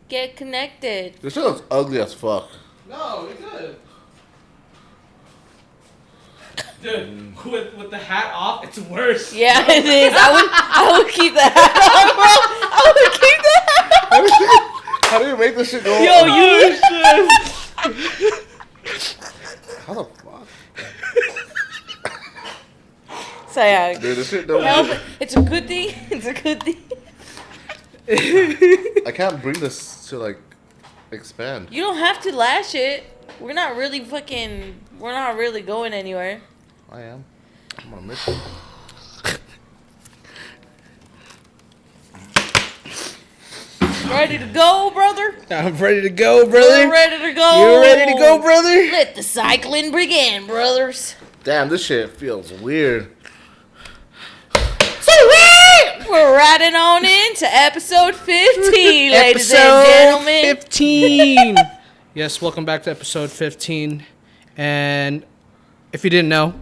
Get connected. This shit looks ugly as fuck. No, it's good. Dude, with the hat off, it's worse. Yeah, it is. I would keep the hat on, bro. I would keep the hat on. How do you make this shit go? Yo, you. How the fuck? So yeah. Dude, this shit don't. It's a good thing. It's a good thing. I can't bring this to like expand. You don't have to lash it. We're not really going anywhere. I am. I'm gonna miss it. Ready to go, brother? I'm ready to go, brother. We're ready to go. You ready to go, brother? Let the cycling begin, brothers. Damn, this shit feels weird. We're riding on into episode 15, ladies and gentlemen. 15. Yes, welcome back to episode 15. And if you didn't know,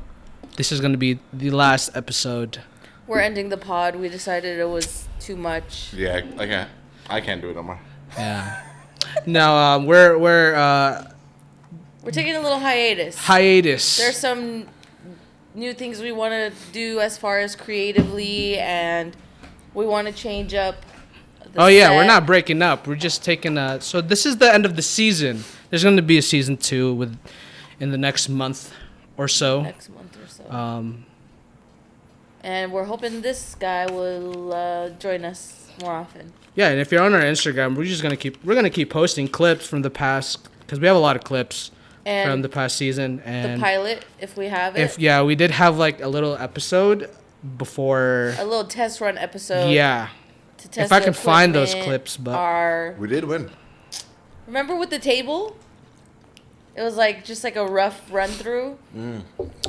this is going to be the last episode. We're ending the pod. We decided it was too much. Yeah, I can't do it no more. Yeah. Now we're taking a little hiatus. Hiatus. There's some new things we want to do as far as creatively, and we want to change up the yeah, set. we're not breaking up. We're just taking so this is the end of the season. There's going to be a season 2 in the next month or so. Next month or so. And we're hoping this guy will join us more often. Yeah, and if you're on our Instagram, we're gonna keep posting clips from the past, because we have a lot of clips And from the past season. And the pilot, if we have it. We did have like a little episode before. A little test run episode. Yeah. To test If I the can find those equipment, clips, but We did win. Remember with the table? It was like just like a rough run through.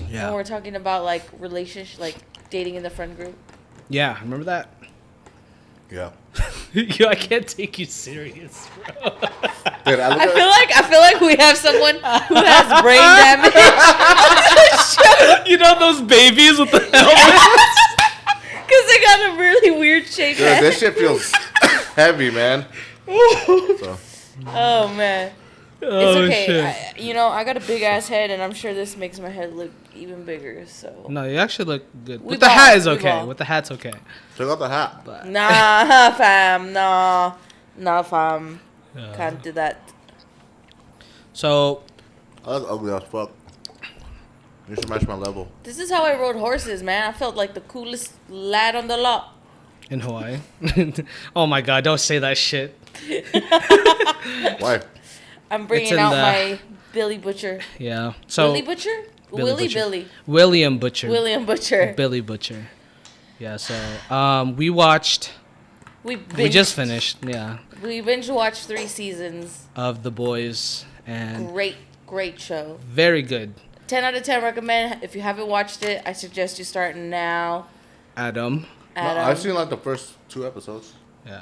yeah, When we're talking about like relationship, like dating in the friend group. yeah, remember that? Yeah. Yo, I can't take you serious, bro. Dude, I feel like we have someone who has brain damage. You know those babies with the helmets? Because they got a really weird shape. Dude, this shit feels heavy, man. So. Oh man. Oh, It's okay. shit. I got a big ass head, and I'm sure this makes my head look even bigger. So. No, you actually look good. We With the hat is we okay. ball. With the hat's okay. Check out the hat. But Nah, fam. Nah, fam. Can't do that. so That's ugly as fuck. You should match my level. This is how I rode horses, man. I felt like the coolest lad on the lot. in Hawaii. Oh my God! Don't say that shit. Why? I'm bringing in out the- my Billy Butcher. Yeah. So Billy Butcher? Billy. William Butcher. William Butcher. Billy Butcher. Yeah. So we watched. We just finished. Yeah. We binge watched 3 seasons. Of The Boys, and Great show. very good. 10 out of 10 recommend. If you haven't watched it, I suggest you start now. Adam. No, I've seen like the first 2 episodes. Yeah.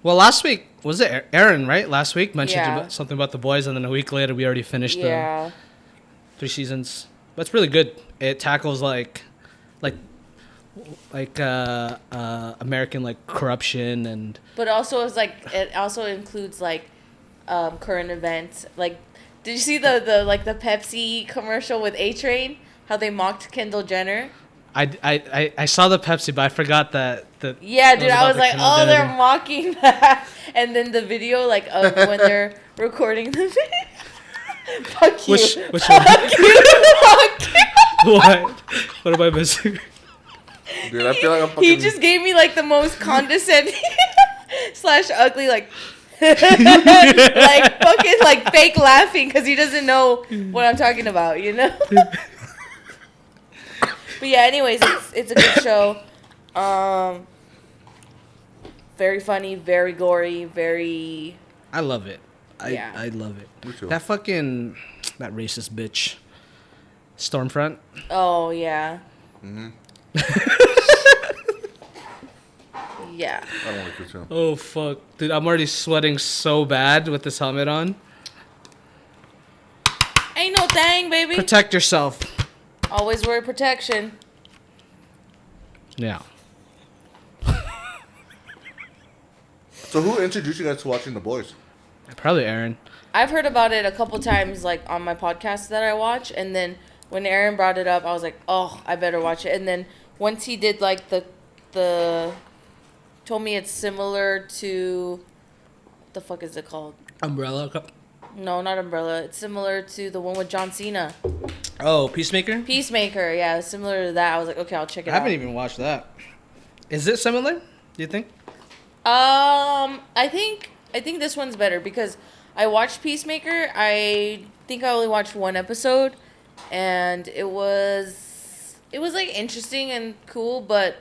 Well, last week was it Aaron? Right? Last week mentioned Yeah. something about The Boys, and then a week later we already finished Yeah. the 3 seasons. But it's really good. It tackles like American like corruption and. But also it also includes like current events. Like, did you see the Pepsi commercial with A-Train? How they mocked Kendall Jenner? I saw the Pepsi, but I forgot that. Yeah, dude, I was like, Kendall oh, Jenner they're thing. mocking that. And then the video, like, of when they're recording the video. Fuck you. Which one? Fuck you. Fuck you. What? What am I missing? Dude, I feel like I'm fucking... He just gave me, like, the most condescending / ugly, like, like, fucking, like, fake laughing because he doesn't know what I'm talking about, you know? But yeah, anyways, it's a good show. Very funny, very gory, very... I love it. Yeah. I love it. Me too. That racist bitch. Stormfront. Oh, yeah. Mm-hmm. Yeah. I don't like this show. Oh, fuck. Dude, I'm already sweating so bad with this helmet on. Ain't no thing, baby. Protect yourself. Always wear protection. Yeah. So who introduced you guys to watching The Boys? Probably Aaron. I've heard about it a couple times, like on my podcast that I watch, and then when Aaron brought it up, I was like, oh, I better watch it. And then once he did like the told me it's similar to, what the fuck is it called? Umbrella. No, not Umbrella. It's similar to the one with John Cena. Oh, Peacemaker? Peacemaker, yeah, it's similar to that. I was like, okay, I'll check it out. I haven't even watched that. Is it similar? Do you think? I think this one's better because I watched Peacemaker. I think I only watched one episode, and it was like interesting and cool, but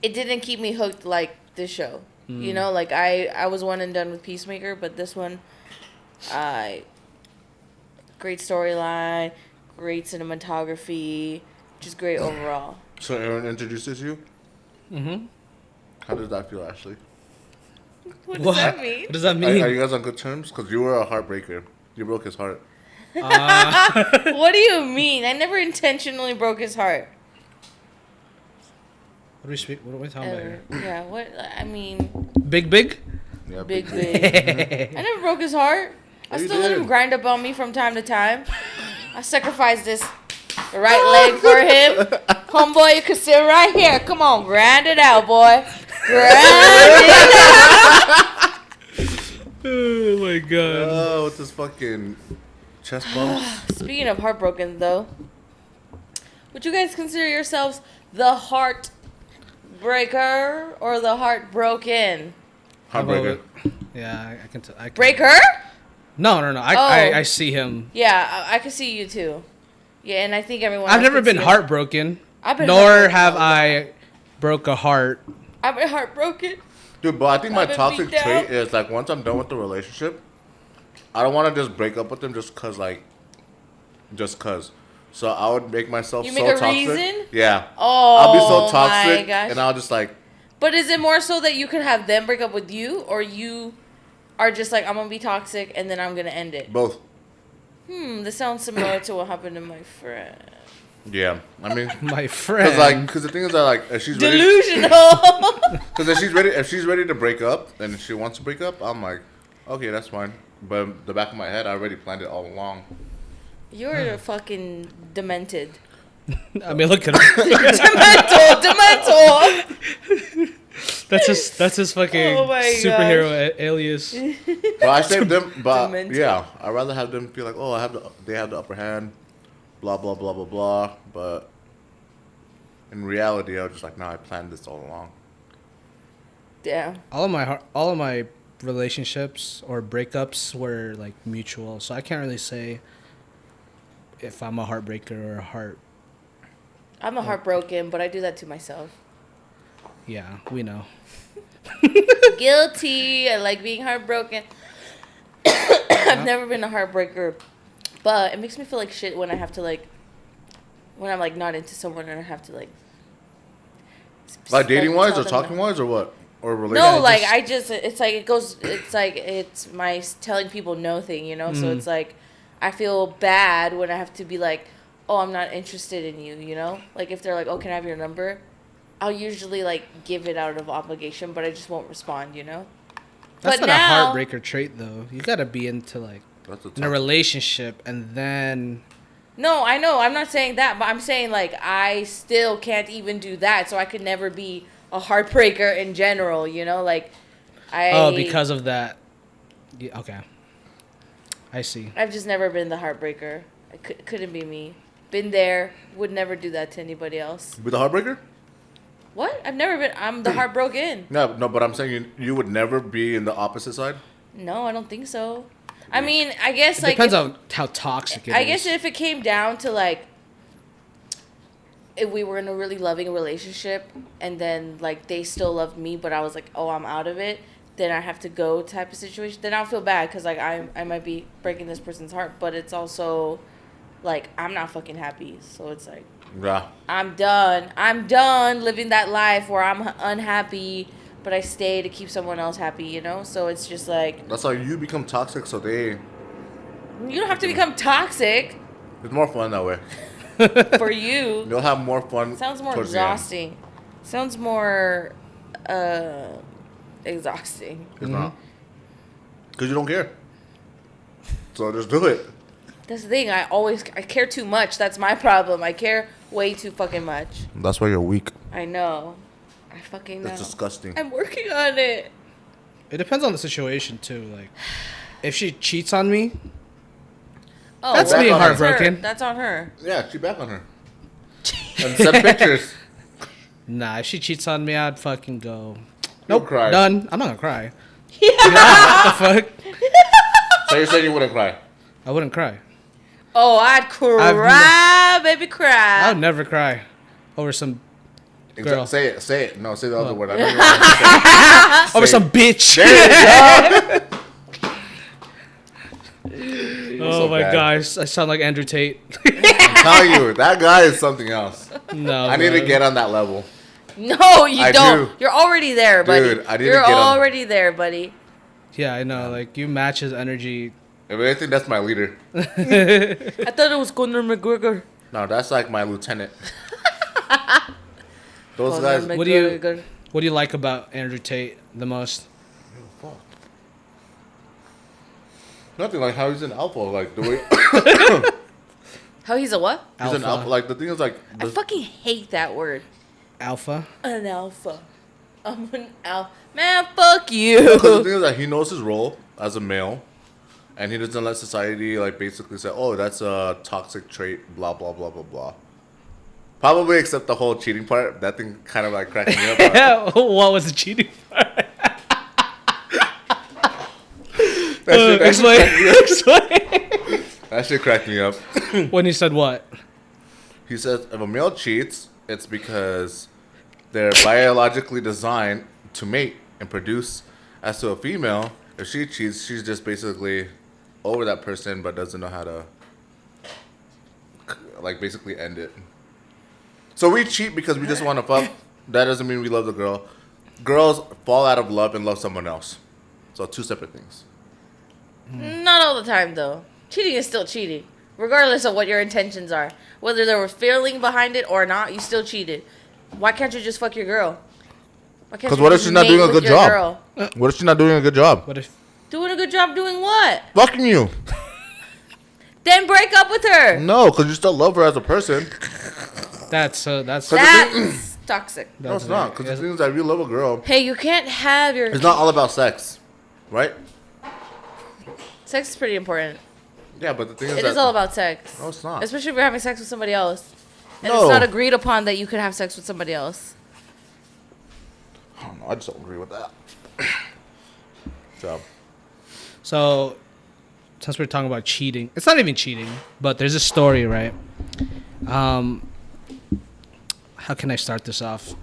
it didn't keep me hooked like this show. You know, like I was one and done with Peacemaker, but this one, great storyline, great cinematography, just great overall. So Aaron introduces you? Mm-hmm. How does that feel, Ashley? What does that mean? What does that mean? Are you guys on good terms? Because you were a heartbreaker. You broke his heart. What do you mean? I never intentionally broke his heart. What are we talking about here? Yeah, what? I mean, Big? Yeah, big. I never broke his heart. I still let him grind up on me from time to time. I sacrificed the right leg for him. Homeboy, you can sit right here. Come on, grind it out, boy. Grind it out. Oh my god. Oh, with this fucking chest bump. Speaking of heartbroken, though, would you guys consider yourselves the heartbreaker or the heartbroken? Heartbreaker. Yeah, I can. Breaker? No. I see him. Yeah, I can see you too. Yeah, and I think everyone. I've else never can been see it. heartbroken. I've been nor heartbroken have all the time. I broke a heart. I've been heartbroken. Dude, but I think my I've been toxic beat trait down. is like once I'm done with the relationship, I don't want to just break up with them just cause. So I would make myself You so make a toxic. reason? Yeah. Oh, I'll be so my toxic, gosh. and I'll just like. But is it more so that you could have them break up with you, or you are just like, I'm gonna be toxic and then I'm gonna end it? Both. This sounds similar to what happened to my friend. Yeah, I mean, My friend. because the thing is that like if she's ready, Delusional. because if she's ready to break up and she wants to break up, I'm like, okay, that's fine. But in the back of my head, I already planned it all along. You're fucking demented. I mean, look at him. Demental. That's his fucking Oh my superhero alias. But I saved them. But Demented. yeah, I'd rather have them feel like, oh, they have the upper hand, blah blah blah blah blah. But in reality, I was just like, no, I planned this all along. Yeah. All of my relationships or breakups were like mutual, so I can't really say if I'm a heartbreaker or a heart. I'm a heartbroken, but I do that to myself. Yeah, we know. Guilty. I like being heartbroken. I've never been a heartbreaker, but it makes me feel like shit when I have to when I'm like not into someone and I have to Like dating tell wise or them talking no. wise or what? Or relationship? No, Yeah, like just- it's my telling people no thing, you know? So it's like, I feel bad when I have to be like, oh, I'm not interested in you, you know? Like if they're like, oh, can I have your number? I'll usually like give it out of obligation, but I just won't respond, you know? That's But not now- a heartbreaker trait though. You gotta be into like That's a in a tough- relationship and then No, I know. I'm not saying that, but I'm saying like I still can't even do that, so I could never be a heartbreaker in general, you know? Like because of that. Yeah, okay. I see. I've just never been the heartbreaker. Couldn't be me. Been there, would never do that to anybody else. With the heartbreaker? What? I've never been. I'm the heartbroken. No, but I'm saying you would never be in the opposite side. No, I don't think so. I mean, I guess It like depends on how toxic it is. I guess if it came down to like if we were in a really loving relationship and then like they still loved me, but I was like, oh, I'm out of it, then I have to go type of situation. Then I'll feel bad because like I might be breaking this person's heart, but it's also like I'm not fucking happy, so it's like. Yeah. I'm done living that life where I'm unhappy, but I stay to keep someone else happy, you know? So it's just like... That's how you become toxic, so they... You don't have to become toxic It's more fun that way. for you. You'll have more fun. Sounds more towards the end. exhausting. Sounds more exhausting. It's not. Because you don't care. So just do it. That's the thing. I care too much. That's my problem. I care way too fucking much. That's why you're weak. I know. I fucking know. That's disgusting. I'm working on it. It depends on the situation too. Like, if she cheats on me, Oh, that's being heartbroken. That's on her. Yeah, cheat back on her. And send pictures. Nah, if she cheats on me, I'd fucking go. You'll Nope, cry. done. I'm not gonna cry. Yeah. What the fuck? So you said you wouldn't cry. I wouldn't cry. Oh, I'd cry, baby, cry. I would never cry over some girl. Say it. Say it. No, say the other What? word. I know you want to say it. Over some bitch. There you go. Oh So my bad. gosh, I sound like Andrew Tate. I'm telling you, that guy is something else. No, I need to bro. get on that level. No, you I don't. do. You're already there, buddy. Dude, I need to You're get on- already there, buddy. Yeah, I know. Like, you match his energy. If anything, that's my leader. I thought it was Conor McGregor. No, that's like my lieutenant. Those Conor guys. What do you- McGregor. What do you like about Andrew Tate the most? Nothing, like how he's an alpha. Like the way How he's a what? he's an alpha. Like the thing is, like I fucking hate that word. Alpha? An alpha. I'm an alpha. Man, fuck you. because the thing is that he knows his role as a male, and he doesn't let society like basically say, "Oh, that's a toxic trait." Blah blah blah blah blah. Probably except the whole cheating part. That thing kind of like cracked me up. What was the cheating part? That shit cracked me up. Explain. That shit cracked me up. When he said what? He says if a male cheats, it's because they're biologically designed to mate and produce. As to a female, if she cheats, she's just basically over that person, but doesn't know how to like basically end it. So we cheat because we just want to fuck. That doesn't mean we love the girl. Girls fall out of love and love someone else. So two separate things. Not all the time, though. Cheating is still cheating. Regardless of what your intentions are. Whether there was feeling behind it or not, you still cheated. Why can't you just fuck your girl? Why can't 'Cause you what if just she's not mate doing a with good your job? girl? What if she's not doing a good job? What if... Doing a good job doing what? Fucking you. Then break up with her. No, because you still love her as a person. That's... That's toxic. No, it's not. Because the thing is that if you love a girl, Hey, you can't have your... it's not all about sex. Right? Sex is pretty important. Yeah, but the thing is It that... is all about sex. No, it's not. Especially if you're having sex with somebody else. And No. it's not agreed upon that you could have sex with somebody else. I don't know. I just don't agree with that. So, So, since we're talking about cheating, it's not even cheating, but there's a story, right? How can I start this off?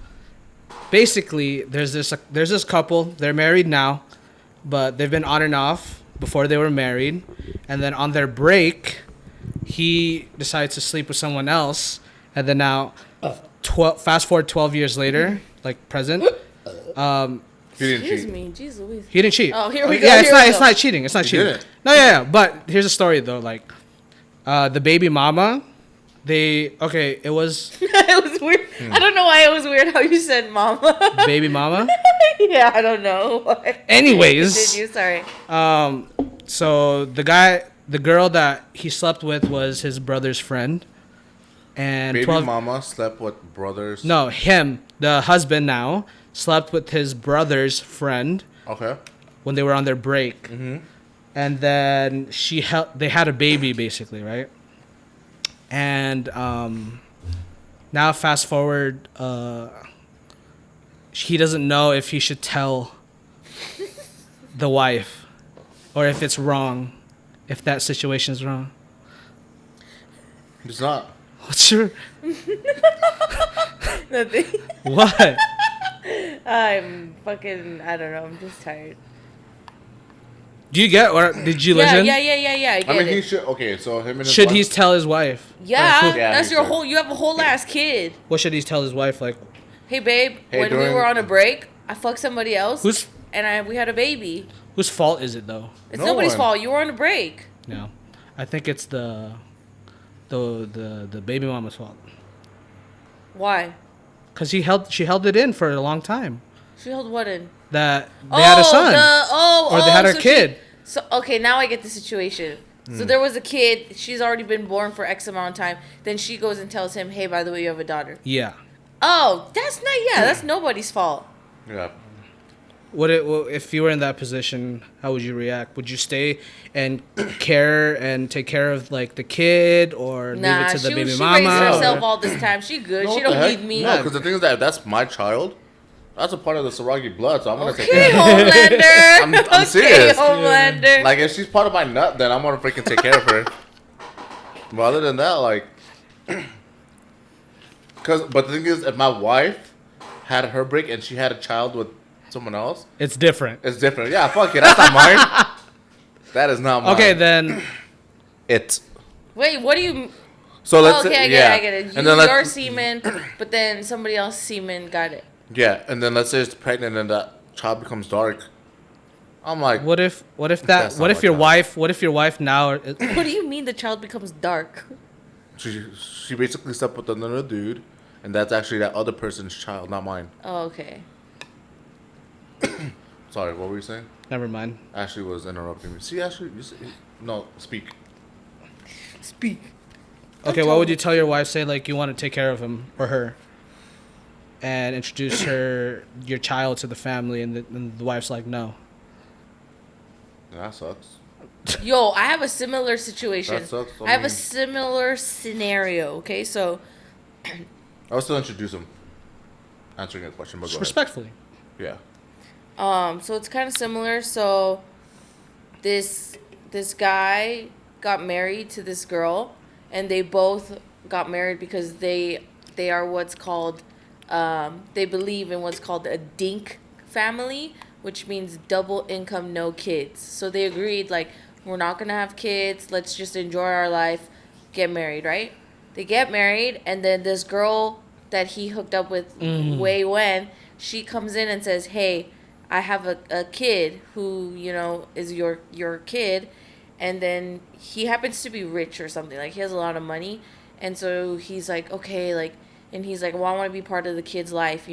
Basically, there's this couple. They're married now, but they've been on and off before they were married, and then on their break, he decides to sleep with someone else, and then now, fast forward 12 years later, like present. he didn't Excuse cheat. me. Jeez Louise. He didn't cheat. Oh, here we go, Yeah, here we it's go. not cheating. It's not He cheating. didn't. No, yeah. But here's a story though. Like, the baby mama, it was It was weird. I don't know why it was weird how you said mama. baby mama. Yeah, I don't know. Anyways, Did you? Sorry. so the girl that he slept with was his brother's friend, and Baby 12 mama slept with brothers. No, him, the husband now, slept with his brother's friend Okay. when they were on their break. Mm-hmm. And then they had a baby basically, right? And now fast forward, he doesn't know if he should tell the wife or if it's wrong, if that situation is wrong. It's not. What's your Nothing. what? I'm fucking. I don't know. I'm just tired. Do you get or did you Yeah, listen? yeah. I get I mean, he it. should. Okay, so him and his Should wife- he tell his wife? Yeah, Yeah, that's he your should. whole. You have a whole ass kid. What should he tell his wife? Like, Hey, babe. Hey, when we during- were on a break, I fucked somebody else. Who's- and we had a baby. whose fault is it though? It's No nobody's one. fault. You were on a break. No, I think it's the baby mama's fault. Why? Cause she held it in for a long time. She held what in? That they had a son, or they had a so kid. So okay, now I get the situation. So there was a kid. She's already been born for X amount of time. Then she goes and tells him, "Hey, by the way, you have a daughter." Yeah. Oh, that's not. Yeah, that's nobody's fault. Yeah. If you were in that position, how would you react? Would you stay and care and take care of like the kid, or leave it to the baby mama? She raised herself all this time. She good. No, She don't need me. No, because the thing is that if that's my child, that's a part of the Saragi blood, so I'm gonna take Okay, care of her. Homelander. I'm serious. Homelander. Like, if she's part of my nut, then I'm gonna freaking take care of her. But other than that, like, but the thing is, if my wife had her break and she had a child with someone else, it's different. It's different. Yeah, fuck it. That's not mine. That is not mine. Okay, then. Wait, what do you? So let's okay, say, I get it. Your semen, but then somebody else's semen got it. Yeah, and then let's say it's pregnant and that child becomes dark. I'm like, what if your wife now? What do you mean the child becomes dark? She basically slept with another dude, and that's actually that other person's child, not mine. Oh, okay. Sorry, what were you saying? Never mind. Ashley was interrupting me. See, Ashley, no, speak. Speak. Okay, what would you tell your wife? Say like you want to take care of him or her, and introduce your child to the family, and the wife's like, no. That sucks. Yo, I have a similar situation. That sucks. I have a similar scenario. Okay, so I will still introduce him. Answering a question, but go respectfully. Ahead. Yeah. So it's kind of similar. So this guy got married to this girl, and they both got married because they are what's called they believe in what's called a dink family, which means double income, no kids. So they agreed, like, we're not gonna have kids, let's just enjoy our life, get married, right? They get married, and then this girl that he hooked up with way when, she comes in and says, hey, I have a kid who, is your kid. And then he happens to be rich or something. Like, he has a lot of money. And so he's like, okay, like, and he's like, well, I want to be part of the kid's life,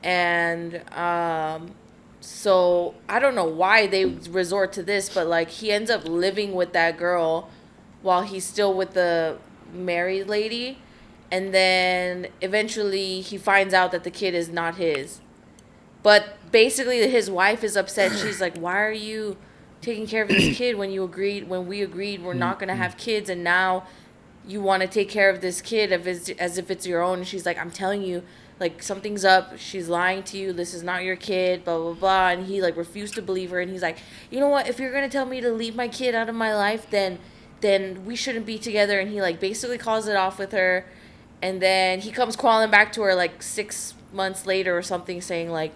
And so I don't know why they resort to this, but, like, he ends up living with that girl while he's still with the married lady. And then eventually he finds out that the kid is not his. But basically his wife is upset. She's like, why are you taking care of this kid when we agreed we're not going to have kids, and now you want to take care of this kid as if it's your own? And she's like, I'm telling you, like, something's up. She's lying to you. This is not your kid, blah, blah, blah. And he, like, refused to believe her. And he's like, you know what? If you're going to tell me to leave my kid out of my life, then we shouldn't be together. And he, like, basically calls it off with her. And then he comes crawling back to her, like, 6 months later or something, saying, like,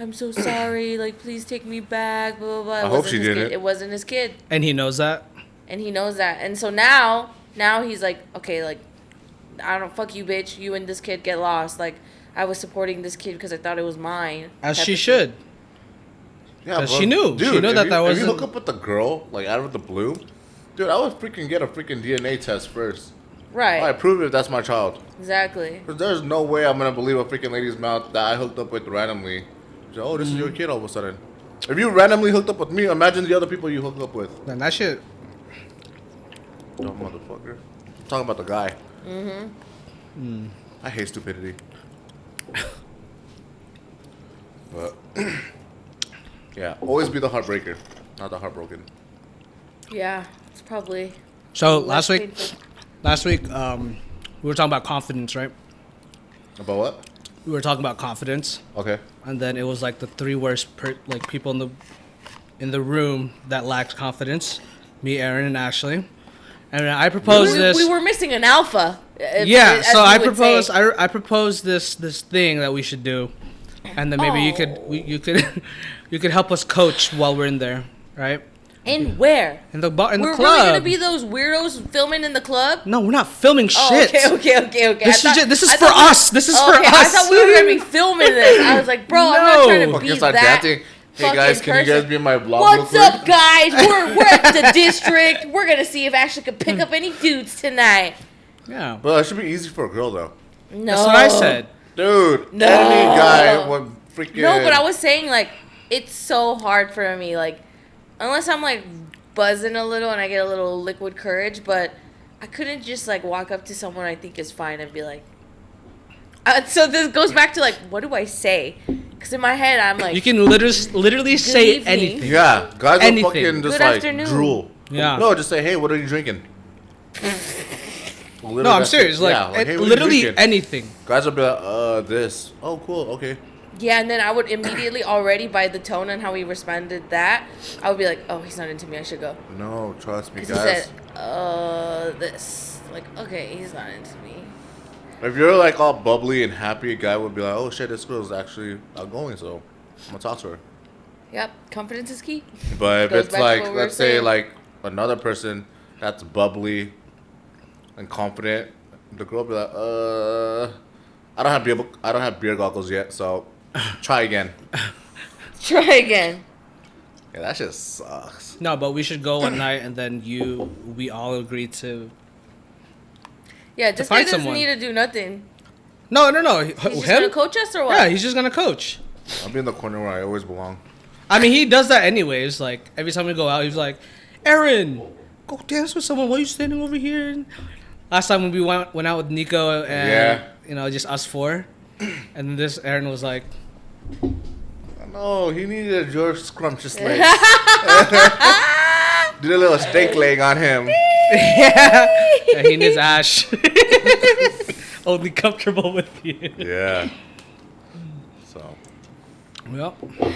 I'm so sorry, like, please take me back, blah, blah, blah. I hope she didn't. It wasn't his kid. And he knows that? And he knows that. And so now he's like, okay, like, I don't, fuck you, bitch. You and this kid get lost. Like, I was supporting this kid because I thought it was mine. As she should. Yeah, because she knew. Dude, she knew that wasn't... If you hook up with the girl, like, out of the blue, dude, I would freaking get a freaking DNA test first. Right. All right, prove if that's my child. Exactly. Because there's no way I'm going to believe a freaking lady's mouth that I hooked up with randomly. So, oh, this is your kid all of a sudden. If you randomly hooked up with me, imagine the other people you hooked up with. Man, that shit... Dumb motherfucker. I'm talking about the guy. I hate stupidity. But, yeah, always be the heartbreaker, not the heartbroken. Yeah, it's probably... So, last week, we were talking about confidence, right? About what? We were talking about confidence. Okay. And then it was like the three worst people in the room that lacked confidence. Me, Aaron, and Ashley. And I proposed this. We were missing an alpha. Yeah, so I proposed this thing that we should do, and then maybe you could help us coach while we're in there, right? In where? In the club. We're really gonna be those weirdos filming in the club? No, we're not filming shit. Okay. This is for us. This is for us. I thought we were gonna be filming this. I was like, bro, I'm not trying to be that. Dancing. Hey guys, can you guys be in my vlog? What's up, guys? We're at the district. We're gonna see if Ashley can pick up any dudes tonight. Yeah. But that should be easy for a girl though. No. That's what I said. Dude, no. Any guy would freaking... No, but I was saying, like, it's so hard for me, like, unless I'm, like, buzzing a little and I get a little liquid courage, but I couldn't just like walk up to someone I think is fine and be like. So this goes back to like, what do I say? Because in my head I'm like, you can literally say anything. Yeah, guys Anything. will fucking just Good like afternoon. drool. Yeah. No, just say, hey, what are you drinking? Literally, No, I'm that's serious. it. Like, Yeah, hey, what are you literally drinking? anything. Guys will be like, this. Oh, cool. Okay. yeah, and then I would immediately already by the tone and how he responded that, I would be like, oh, he's not into me, I should go. No, trust me, Because he guys. said, this. Like, okay, he's not into me. If you're like all bubbly and happy, a guy would be like, oh shit, this girl's actually outgoing, so I'm gonna talk to her. Yep, confidence is key. But if Goes it's back to like, what we were let's say saying. like another person that's bubbly and confident, the girl will be like, I don't have beer goggles yet, so try again. Try again. Yeah, that shit sucks. No, but we should go one night and then we all agree to. Yeah, this guy find doesn't someone. need to do nothing. No. He's just gonna coach us or what? Yeah, he's just gonna coach. I'll be in the corner where I always belong. I mean, he does that anyways. Like every time we go out, he's like, "Aaron, go dance with someone. Why are you standing over here?" Last time when we went out with Nico and just us four, and then this Aaron was like, No, he needed your scrumptious legs. Did a little steak leg on him. "Yeah, he needs Ash." Only comfortable with you. Yeah. So. Well, I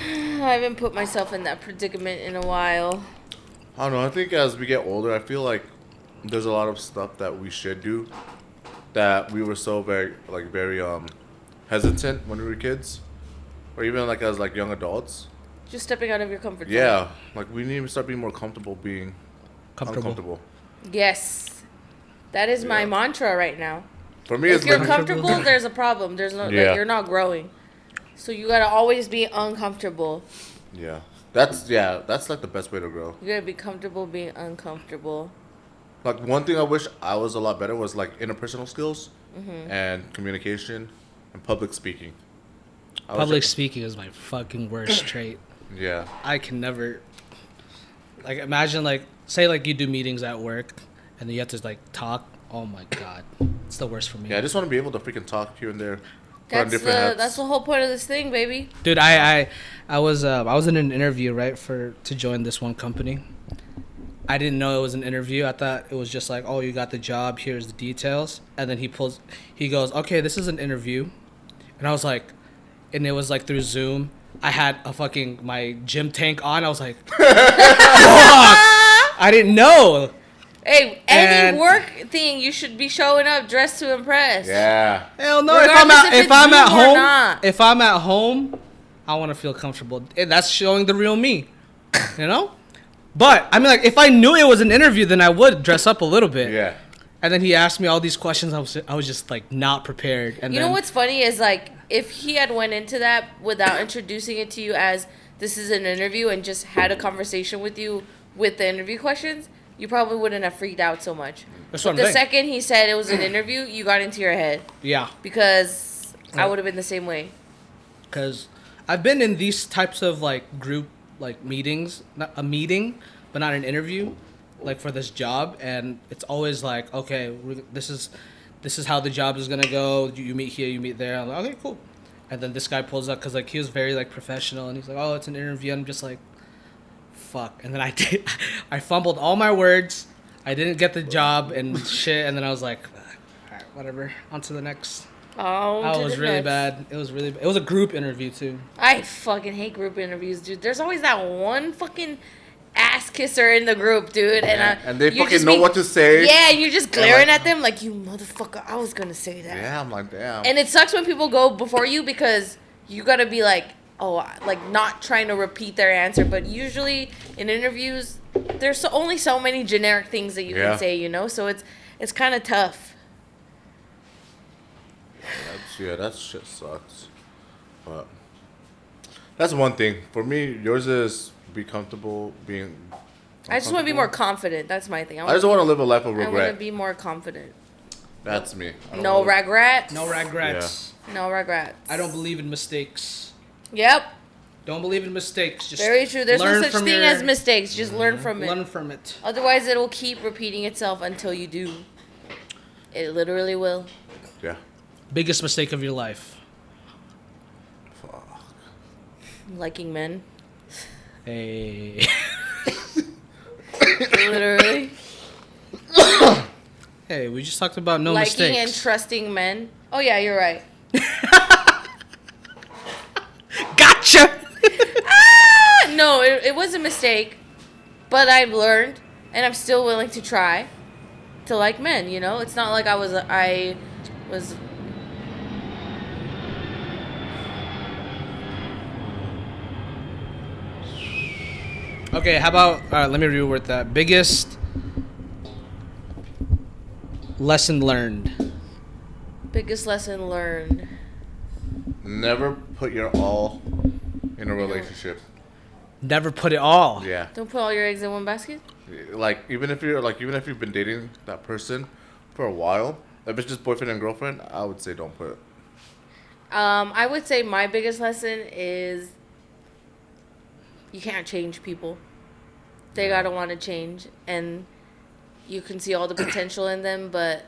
haven't put myself in that predicament in a while. I don't know. I think as we get older, I feel like there's a lot of stuff that we should do that we were so very hesitant when we were kids, or even like as like young adults. Just stepping out of your comfort zone. Yeah, like we need to start being more comfortable being uncomfortable. Yes. That is my Yeah. mantra right now. For me, If it's you're like comfortable, there's a problem. There's no, Yeah. like, you're not growing. So you gotta always be uncomfortable. that's like the best way to grow. You gotta be comfortable being uncomfortable. Like one thing I wish I was a lot better was like interpersonal skills Mm-hmm. and communication and public speaking. I wish public I- speaking is my fucking worst trait. Yeah. I can never. Like, imagine like say like you do meetings at work, and then you have to like talk. Oh my god, it's the worst for me. Yeah, I just want to be able to freaking talk here and there. Put on That's different hats. that's the whole point of this thing, baby. Dude, I was in an interview right to join this one company. I didn't know it was an interview. I thought it was just like, oh, you got the job. Here's the details. And then he goes, okay, this is an interview. And I was like, and it was like through Zoom. I had my gym tank on. I was like, fuck. I didn't know. Hey, any And- work thing, you should be showing up dressed to impress. Yeah. Hell no. Regardless if If it's I'm at Zoom or home, not. if I'm at home, I want to feel comfortable. And that's showing the real me, you know. But I mean, like, if I knew it was an interview, then I would dress up a little bit. Yeah. And then he asked me all these questions. I was just like not prepared. And You then, know what's funny is like if he had went into that without introducing it to you as this is an interview and just had a conversation with you with the interview questions, you probably wouldn't have freaked out so much. That's But what the I'm saying. second he said it was an interview, you got into your head Yeah, because I would have been the same way. because I've been in these types of like group like meetings, not a meeting, but not an interview, like for this job, and it's always like, okay, this is how the job is gonna go. You meet here, you meet there. I'm like, okay, cool. And then this guy pulls up because like he was very like professional, and he's like, oh, it's an interview. And I'm just like, fuck. And then I fumbled all my words. I didn't get the job and shit. And then I was like, all right, whatever. On to the next. Oh, That was really bad. It was really bad. It was a group interview too. I fucking hate group interviews, dude. There's always that one fucking ass kisser in the group, dude. And they you fucking just know what to say. Yeah, and you're just glaring like- at them like, you motherfucker, I was gonna say that. Yeah, I'm like, damn. And it sucks when people go before you because you gotta be like, oh, like not trying to repeat their answer. But usually in interviews, there's only so many generic things that you Yeah. can say, you know? So it's kind of tough. That shit sucks. But that's one thing. For me, yours is be comfortable being. I just want to be more confident. That's my thing. I just want to live a life of I want to regret. be more confident. That's me. I don't No wanna- regrets. No regrets. No regrets. I don't believe in mistakes. Yep. Don't believe in mistakes. Just very true. There's no learn such from thing your- as mistakes. Just learn from it. Learn from it. Otherwise, it'll keep repeating itself until you do. It literally will. Yeah. Biggest mistake of your life. Fuck. Liking men. Hey. Literally. Hey, we just talked about no Liking mistakes. and trusting men. Oh, yeah, you're right. Gotcha! No, it was a mistake. But I've learned. And I'm still willing to try to like men, you know? It's not like I was Okay, how about... let me reword that. Biggest lesson learned. biggest lesson learned. Never put your all in a relationship. Never put it all. Yeah. Don't put all your eggs in one basket. Like even if you've been dating that person for a while, if it's just boyfriend and girlfriend, I would say don't put it. I would say my biggest lesson is you can't change people. They gotta want to change, and you can see all the potential in them, but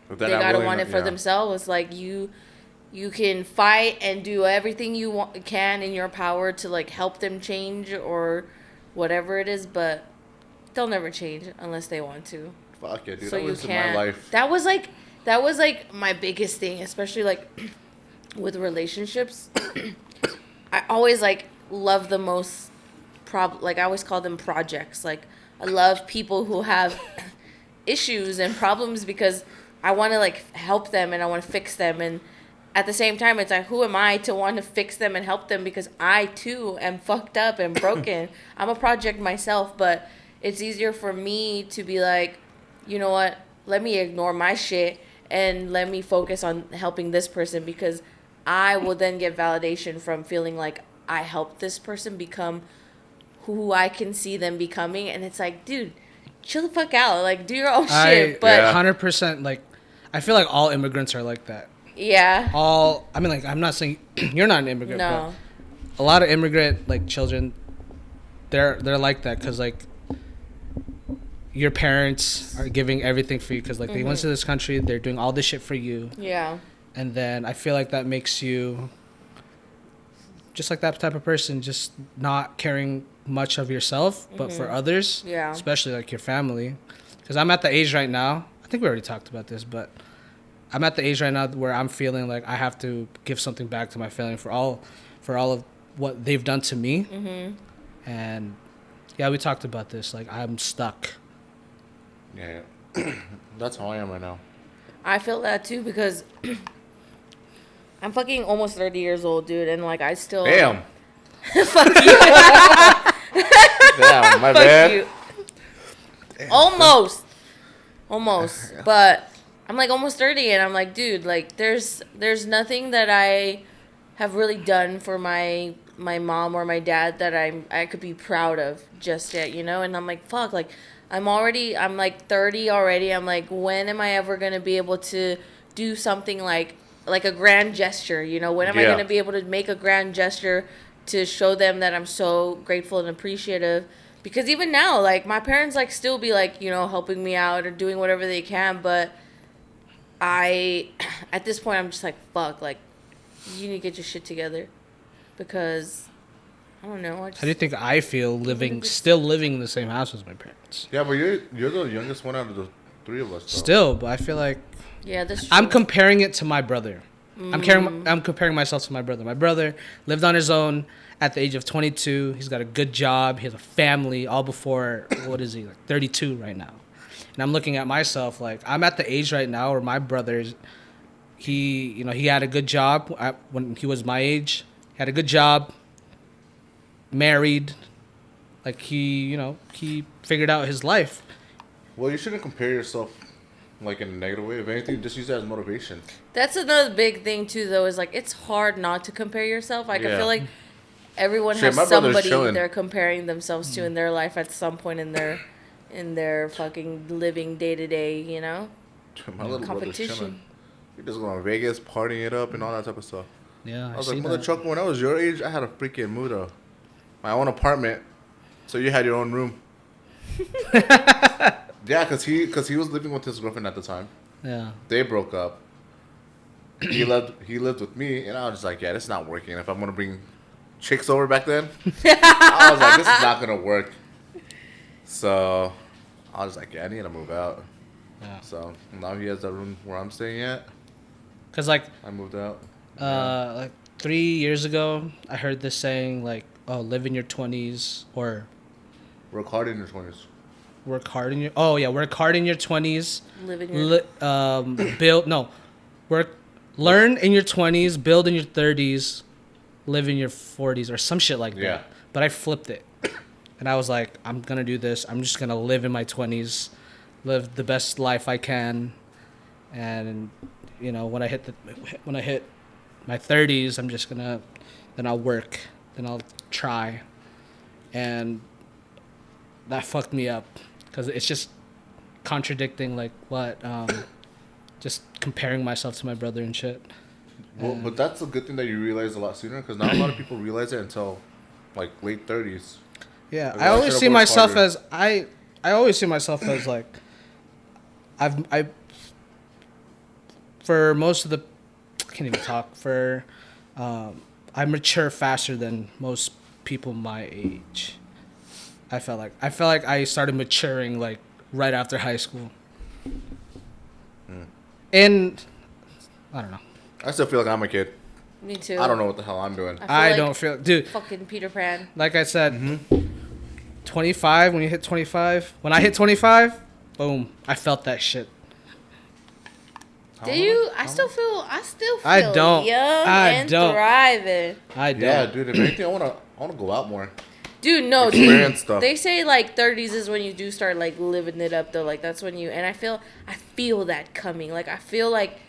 they gotta want it for themselves. Like you can fight and do everything you can in your power to like help them change or whatever it is, but they'll never change unless they want to. Fuck yeah, dude. So That you was in can't. my life. That was like my biggest thing, especially like with relationships. I always like love the most like I always call them projects. Like I love people who have issues and problems because I want to like help them and I want to fix them, and at the same time it's like, who am I to want to fix them and help them because I too am fucked up and broken. I'm a project myself, but it's easier for me to be like, you know what, let me ignore my shit and let me focus on helping this person, because I will then get validation from feeling like I helped this person become who I can see them becoming. And it's like, dude, chill the fuck out. Like, do your own shit. But 100%, like, I feel like all immigrants are like that. Yeah. I mean, like, I'm not saying you're not an immigrant, No. but a lot of immigrant, like, children, they're like that because, like, your parents are giving everything for you because, like, they went to this country, they're doing all this shit for you. Yeah. And then I feel like that makes you just like that type of person, just not caring much of yourself, but for others, Yeah. especially like your family. Because I'm at the age right now, I think we already talked about this, but I'm at the age right now where I'm feeling like I have to give something back to my family for all of what they've done to me. And yeah, we talked about this. Like, I'm stuck. Yeah. That's how I am right now. I feel that too because I'm fucking almost 30 years old, dude, and like I still Damn. Fuck you. Damn, my Fuck bad. you. Almost. But I'm like almost 30 and I'm like, dude, like there's nothing that I have really done for my mom or my dad that I could be proud of just yet, you know? And I'm like, fuck, like I'm like 30 already. I'm like, when am I ever going to be able to do something like a grand gesture, you know? When am I going to be able to make a grand gesture to show them that I'm so grateful and appreciative? Because even now, like, my parents, like, still be, like, you know, helping me out or doing whatever they can. But at this point, I'm just like, fuck, like, you need to get your shit together. Because, I don't know. How do you think I feel still living in the same house as my parents? Yeah, but you're the youngest one out of the three of us. Though. Still, but I feel like yeah, that's true. I'm comparing it to my brother. I'm comparing myself to my brother. My brother lived on his own at the age of 22. He's got a good job. He has a family. All before, what is he, like 32 right now? And I'm looking at myself like I'm at the age right now where my brother's. He had a good job when he was my age. Had a good job. Married. Like he figured out his life. Well, you shouldn't compare yourself like in a negative way. If anything, just use that as motivation. That's another big thing too, though. Is like it's hard not to compare yourself. Like I feel like everyone has somebody they're comparing themselves to in their life at some point in their fucking living day to day. You know, My little brother's chilling. He just going to Vegas, partying it up, and all that type of stuff. Yeah, I I was see like, that. mother trucker, when I was your age, I had a freaking Muda. My own apartment. So you had your own room. Yeah, cause he was living with his girlfriend at the time. Yeah. They broke up. He lived with me, and I was just like, yeah, this is not working. If I'm gonna bring chicks over back then, I was like, this is not gonna work. So I was like, yeah, I need to move out. Yeah. So now he has that room where I'm staying at. Cause like I moved out. like 3 years ago, I heard this saying like, "Oh, live in your 20s or Work hard in your 20s. work hard in your work hard in your 20s, Live in your build learn in your 20s, build in your 30s, live in your 40s or some shit like Yeah. that." But I flipped it. And I was like, I'm going to do this. I'm just going to live in my 20s, live the best life I can. And you know, when I hit my 30s, I'm just going to then I'll work, then I'll try. And that fucked me up cuz it's just contradicting like what just comparing myself to my brother and shit. Well, but that's a good thing that you realize a lot sooner, because not a lot of people realize it until like late 30s. Yeah, Like, I I always should've see worked myself harder. as I always see myself as like I for most of the I can't even talk for I mature faster than most people my age. I felt like I started maturing like right after high school. And I don't know. I still feel like I'm a kid. Me too. I don't know what the hell I'm doing. I like don't feel, dude. fucking Peter Pan. Like I said, 25. When you hit 25, when I hit 25, boom, I felt that shit. Do you? I still feel I don't. young I and don't. thriving. I don't. Yeah, dude. If anything, I wanna go out more. Dude, no, Experience stuff. They say like 30s is when you do start like living it up though. Like that's when you, and I feel that coming. Like I feel like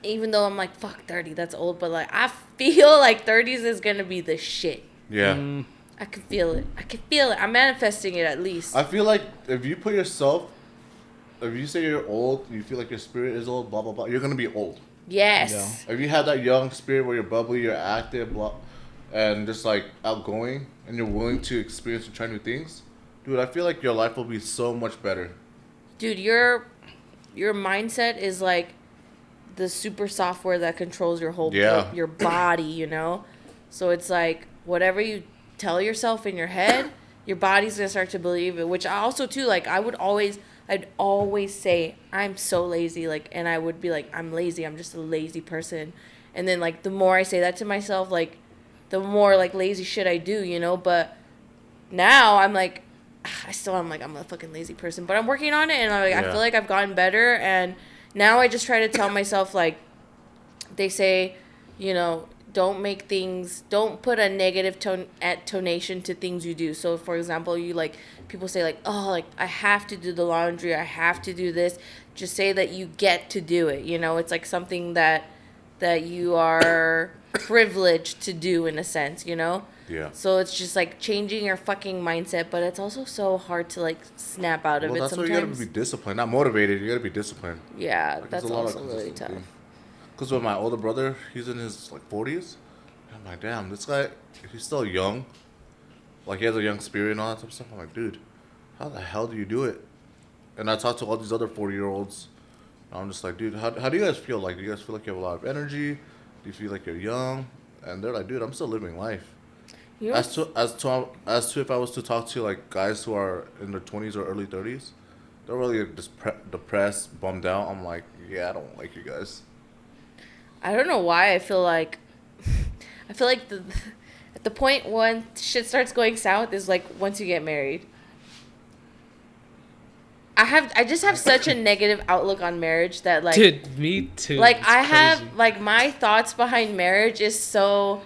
even though I'm like fuck 30, that's old, but like I feel like 30s is gonna be the shit. Yeah. I can feel it. I'm manifesting it at least. I feel like if you put yourself, if you say you're old, you feel like your spirit is old, blah blah blah, you're gonna be old. Yes. If you have that young spirit where you're bubbly, you're active, blah, and just like outgoing, and you're willing to experience and try new things, dude, I feel like your life will be so much better. Dude, your mindset is like the super software that controls your whole your body, you know? So it's like whatever you tell yourself in your head, your body's going to start to believe it, which I also too like I'd always say I'm so lazy, like, and I would be like I'm lazy, I'm just a lazy person. And then like the more I say that to myself, like the more like lazy shit I do, you know? But now I'm like I'm a fucking lazy person, but I'm working on it, and I feel like I've gotten better. And now I just try to tell myself, like they say, you know, don't put a negative tonation to things you do. So for example, you like people say like, oh, like I have to do the laundry, I have to do this. Just say that you get to do it, you know? It's like something that you are privileged to do in a sense, you know? Yeah. So it's just like changing your fucking mindset, but it's also so hard to like snap out of it That's sometimes. why you gotta be disciplined, not motivated. You gotta be disciplined. Yeah, Like, that's also really tough. Because with my older brother, he's in his like 40s. I'm like, damn, this guy, he's still young. Like he has a young spirit and all that type of stuff. I'm like, dude, how the hell do you do it? And I talk to all these other 40-year-olds. I'm just like, dude, how do you guys feel? Like, do you guys feel like you have a lot of energy? Do you feel like you're young? And they're like, dude, I'm still living life. You know, As to if I was to talk to like guys who are in their 20s or early 30s, they're really just depressed, bummed out. I'm like, yeah, I don't like you guys. I don't know why I feel like at the point when shit starts going south is like once you get married. I just have such a negative outlook on marriage that like, dude, me too. Like It's have crazy. like my thoughts behind marriage is so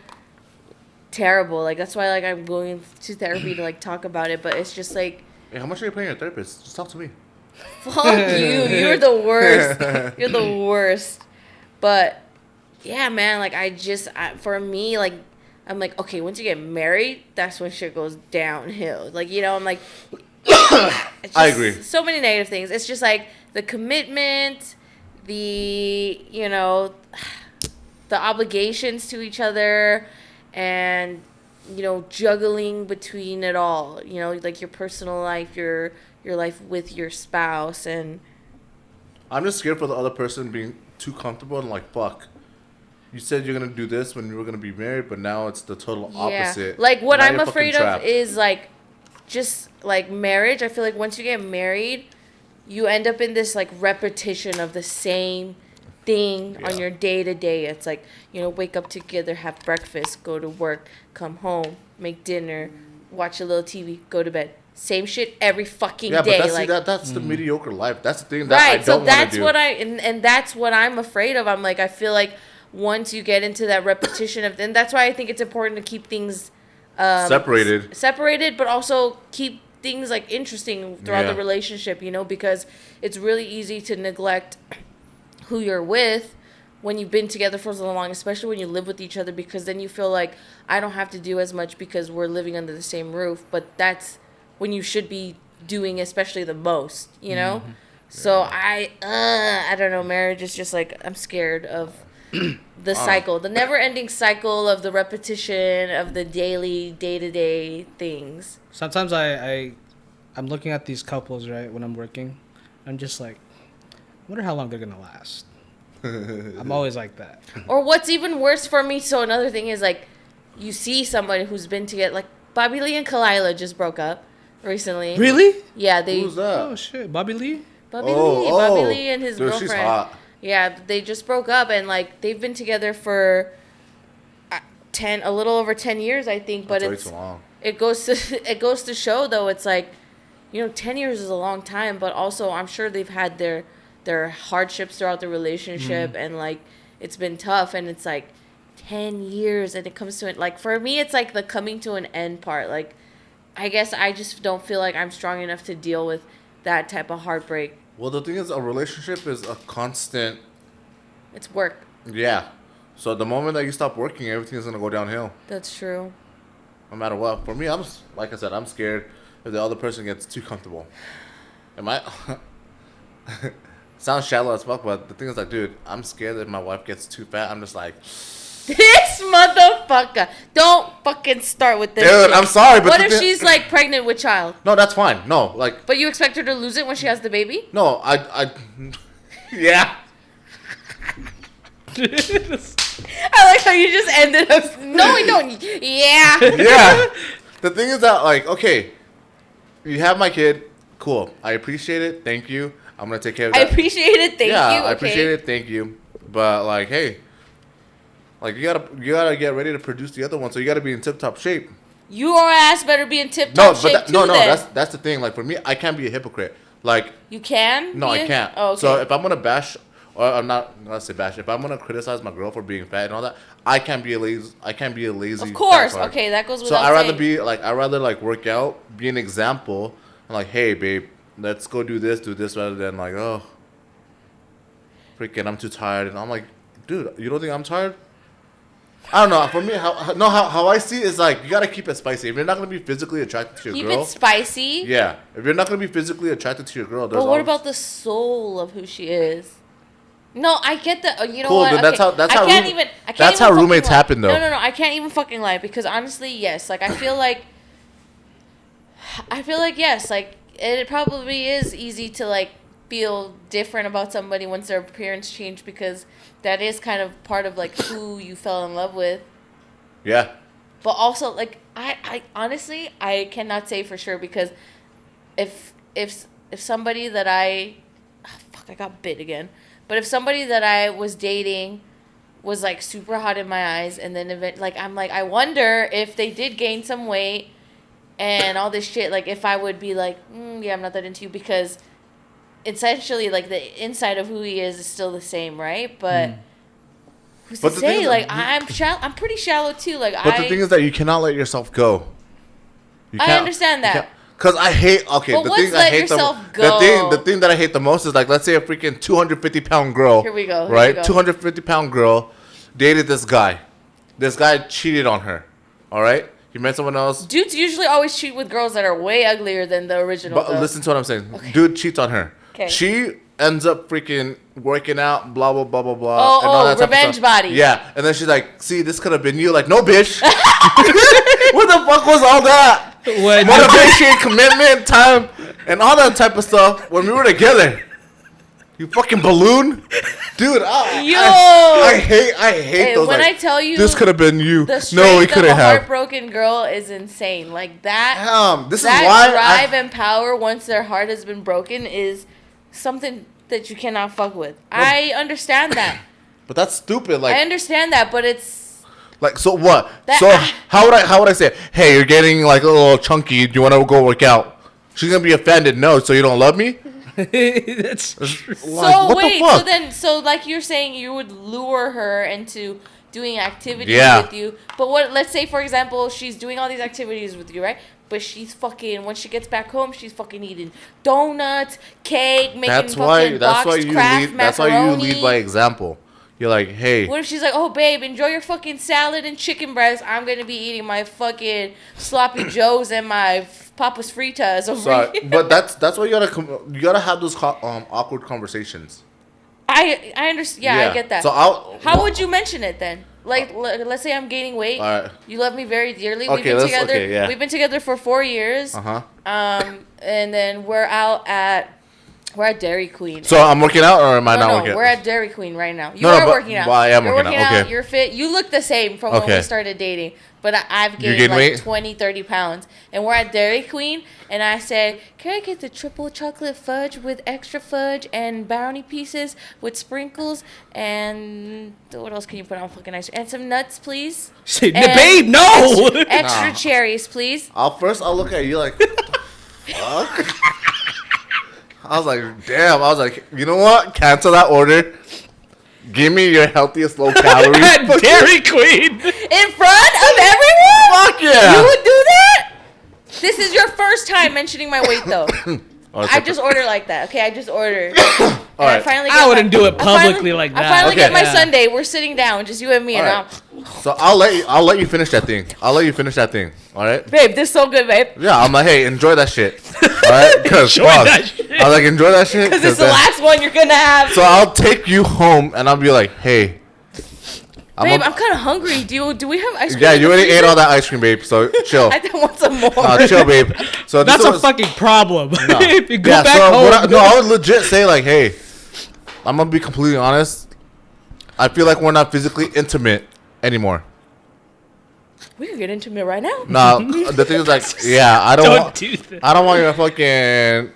terrible. Like that's why like I'm going to therapy to like talk about it, but it's just like, Hey, how much are you paying your therapist? Just talk to me. fuck you. You're the worst. You're the worst. But yeah, man, like for me, like I'm like, okay, once you get married, that's when shit goes downhill. Like, you know, I'm like it's just I agree. So many negative things. It's just like the commitment, the, you know, the obligations to each other, and juggling between it all. Like your personal life, your life with your spouse, and I'm just scared for the other person being too comfortable and like, fuck. You said you're gonna do this when you were gonna be married, but now it's the total opposite. Like what now I'm you're afraid fucking of trapped. is like just like marriage. I feel like once you get married, you end up in this like repetition of the same thing on your day to day. It's like, wake up together, have breakfast, go to work, come home, make dinner, watch a little TV, go to bed. Same shit every fucking day. But like that's the mediocre life. That's the thing that I don't so want to do. that's what and that's what I'm afraid of. I'm like, I feel like once you get into that repetition of, and that's why I think it's important to keep things separated, but also keep things like interesting throughout the relationship, because it's really easy to neglect who you're with when you've been together for so long, especially when you live with each other, because then you feel like I don't have to do as much because we're living under the same roof. But that's when you should be doing especially the most, Mm-hmm. So I don't know. Marriage is just like, I'm scared of the cycle, the never-ending cycle of the repetition of the daily, day-to-day things. Sometimes I'm looking at these couples, right, when I'm working. I'm just like, I wonder how long they're going to last. I'm always like that. Or what's even worse for me, so another thing is, like, you see somebody who's been together, like, Bobby Lee and Kalila just broke up recently. Really? Yeah, Who's that? Oh, shit. Bobby Lee? Bobby Lee and his dude, girlfriend. She's hot. Yeah, they just broke up, and, like, they've been together for a little over 10 years, I think, but That's way too long. It goes to show, though, it's like, 10 years is a long time, but also I'm sure they've had their hardships throughout the relationship, and like it's been tough, and it's like 10 years, and it comes to it. Like for me, it's like the coming to an end part. Like I guess I just don't feel like I'm strong enough to deal with that type of heartbreak. Well, the thing is, a relationship is a constant. It's work. Yeah. So the moment that you stop working, everything's gonna go downhill. That's true. No matter what. For me, like I said, I'm scared if the other person gets too comfortable. Am I? Sounds shallow as fuck, but the thing is, like, dude, I'm scared that if my wife gets too fat. I'm just like, this motherfucker. Don't fucking start with this dude, shit. I'm sorry, but what if she's like pregnant with child? No, that's fine. No, like. But you expect her to lose it when she has the baby? No, yeah. I like how you just ended up. No, we don't. Yeah. Yeah. The thing is that, like, okay, you have my kid. Cool. I appreciate it. Thank you. I'm gonna take care of that. I appreciate it. Thank you. Yeah, I Okay. appreciate it. Thank you. But like, hey, like you gotta get ready to produce the other one. So you gotta be in tip top shape. Your ass better be in tip top shape too. No. Then. That's the thing. Like for me, I can't be a hypocrite. Like You can. no, I can't. Oh, okay. So if I'm gonna bash, or I'm not gonna say bash. If I'm gonna criticize my girl for being fat and all that, I can't be a lazy. Of course. fat Okay, that goes So without saying. I'd rather like work out, be an example, and like, hey, babe, let's go do this, rather than like, oh, freaking, I'm too tired, and I'm like, dude, you don't think I'm tired? I don't know. For me, how I see it is like you gotta keep it spicy. If you're not gonna be physically attracted to your girl, Keep it spicy. yeah. If you're not gonna be physically attracted to your girl, But what about the soul of who she is? No, I get that. You know Cool, what? dude, that's Okay, that's I how can't room- even. I can't that's even how fucking roommates lie. happen, though. No. I can't even fucking lie because honestly, yes. Like I feel like yes. Like it probably is easy to like feel different about somebody once their appearance changed because that is kind of part of like who you fell in love with. Yeah. But also, like, I honestly, I cannot say for sure because if somebody that I got bit again. But if somebody that I was dating was, like, super hot in my eyes and then, I wonder if they did gain some weight and all this shit, like, if I would be like, yeah, I'm not that into you because essentially, like, the inside of who he is still the same, right? But... Who's to say? Like I'm pretty shallow too. Like But the thing is that you cannot let yourself go. I understand that. Because I hate. Okay, but the what's thing I let hate yourself the go? the thing that I hate the most is like, let's say a freaking 250-pound girl. Here we go. 250-pound girl dated this guy. This guy cheated on her. All right, he met someone else. Dudes usually always cheat with girls that are way uglier than the original. But listen to what I'm saying. Okay. Dude cheats on her. Okay. She ends up freaking working out, blah blah blah blah blah. And all that type of revenge stuff. body. Yeah, and then she's like, "See, this could have been you." Like, no, bitch. What the fuck was all that? Motivation, commitment, time, and all that type of stuff when we were together. You fucking balloon, dude. I hate those. When like, I tell you, this could have been you. The No, it strength couldn't of a have. heartbroken girl is insane. Like that. This that is why drive and power once their heart has been broken is something that you cannot fuck with. I understand that. But that's stupid. Like, I understand that, but it's like, so what? That- So how would I say it? Hey, you're getting like a little chunky. Do you want to go work out? She's gonna be offended. No, so you don't love me? That's Like, so what wait. the fuck? So like you're saying, you would lure her into doing activities Yeah. with you. But what? Let's say for example, she's doing all these activities with you, right? But she's fucking, when she gets back home, she's fucking eating donuts, cake, making That's fucking why boxed you Kraft lead. That's why you macaroni. lead by example. You're like, hey. What if she's like, oh, babe, enjoy your fucking salad and chicken breast. I'm going to be eating my fucking sloppy joes and my Papa's fritas over Sorry, here. but that's why you gotta have those awkward conversations. I understand. Yeah, I get that. So How would you mention it then? Like, let's say I'm gaining weight. All right. You love me very dearly. Okay, We've been together for 4 years. Uh-huh. And then we're at Dairy Queen. So I'm working out, or am I not working out? We're at Dairy Queen right now. You No, are but- working out. well, I am You're working out, okay. You're fit. You look the same from when Okay. we started dating. But I've gained gained like weight? 20, 30 pounds. And we're at Dairy Queen. And I said, can I get the triple chocolate fudge with extra fudge and brownie pieces with sprinkles? And what else can you put on fucking ice cream? And some nuts, please. Shit, And babe, no. Extra Nah. cherries, please. I'll look at you like, what the fuck? I was like, damn. I was like, you know what? Cancel that order. Give me your healthiest low calorie. At Dairy Queen. In front of everyone? Fuck yeah. You would do that? This is your first time mentioning my weight, though. Oh, it's I okay. just order like that. Okay, I just order. All right. I wouldn't do it publicly like that. I finally Okay. get my Yeah. Sunday. We're sitting down, just you and me, All and right. So I'll let you finish that thing. All right. babe, this is so good, babe. Yeah, I'm like, hey, enjoy that shit. All right, because Enjoy that shit. I was like, enjoy that shit. Because it's the then- last one you're gonna have. So I'll take you home, and I'll be like, hey. Babe, I'm kind of hungry. Do we have ice cream? Yeah, in you the already ate freezer? all that ice cream, babe. So chill. I don't want some more. Chill, babe. So That's this a was- fucking problem. No. If you go Yeah, back so home. I would legit say like, hey, I'm gonna be completely honest. I feel like we're not physically intimate anymore. We can get intimate right now. Nah, the thing is like, yeah, I Don't do that. I don't want your fucking.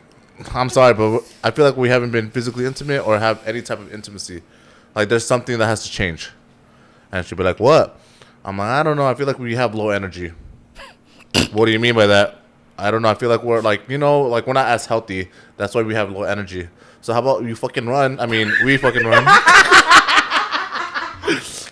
I'm sorry, but I feel like we haven't been physically intimate or have any type of intimacy. Like, there's something that has to change. And she'll be like, what? I'm like, I don't know. I feel like we have low energy. What do you mean by that? I don't know. I feel like we're like, like we're not as healthy. That's why we have low energy. So how about you fucking run? I mean, we fucking run.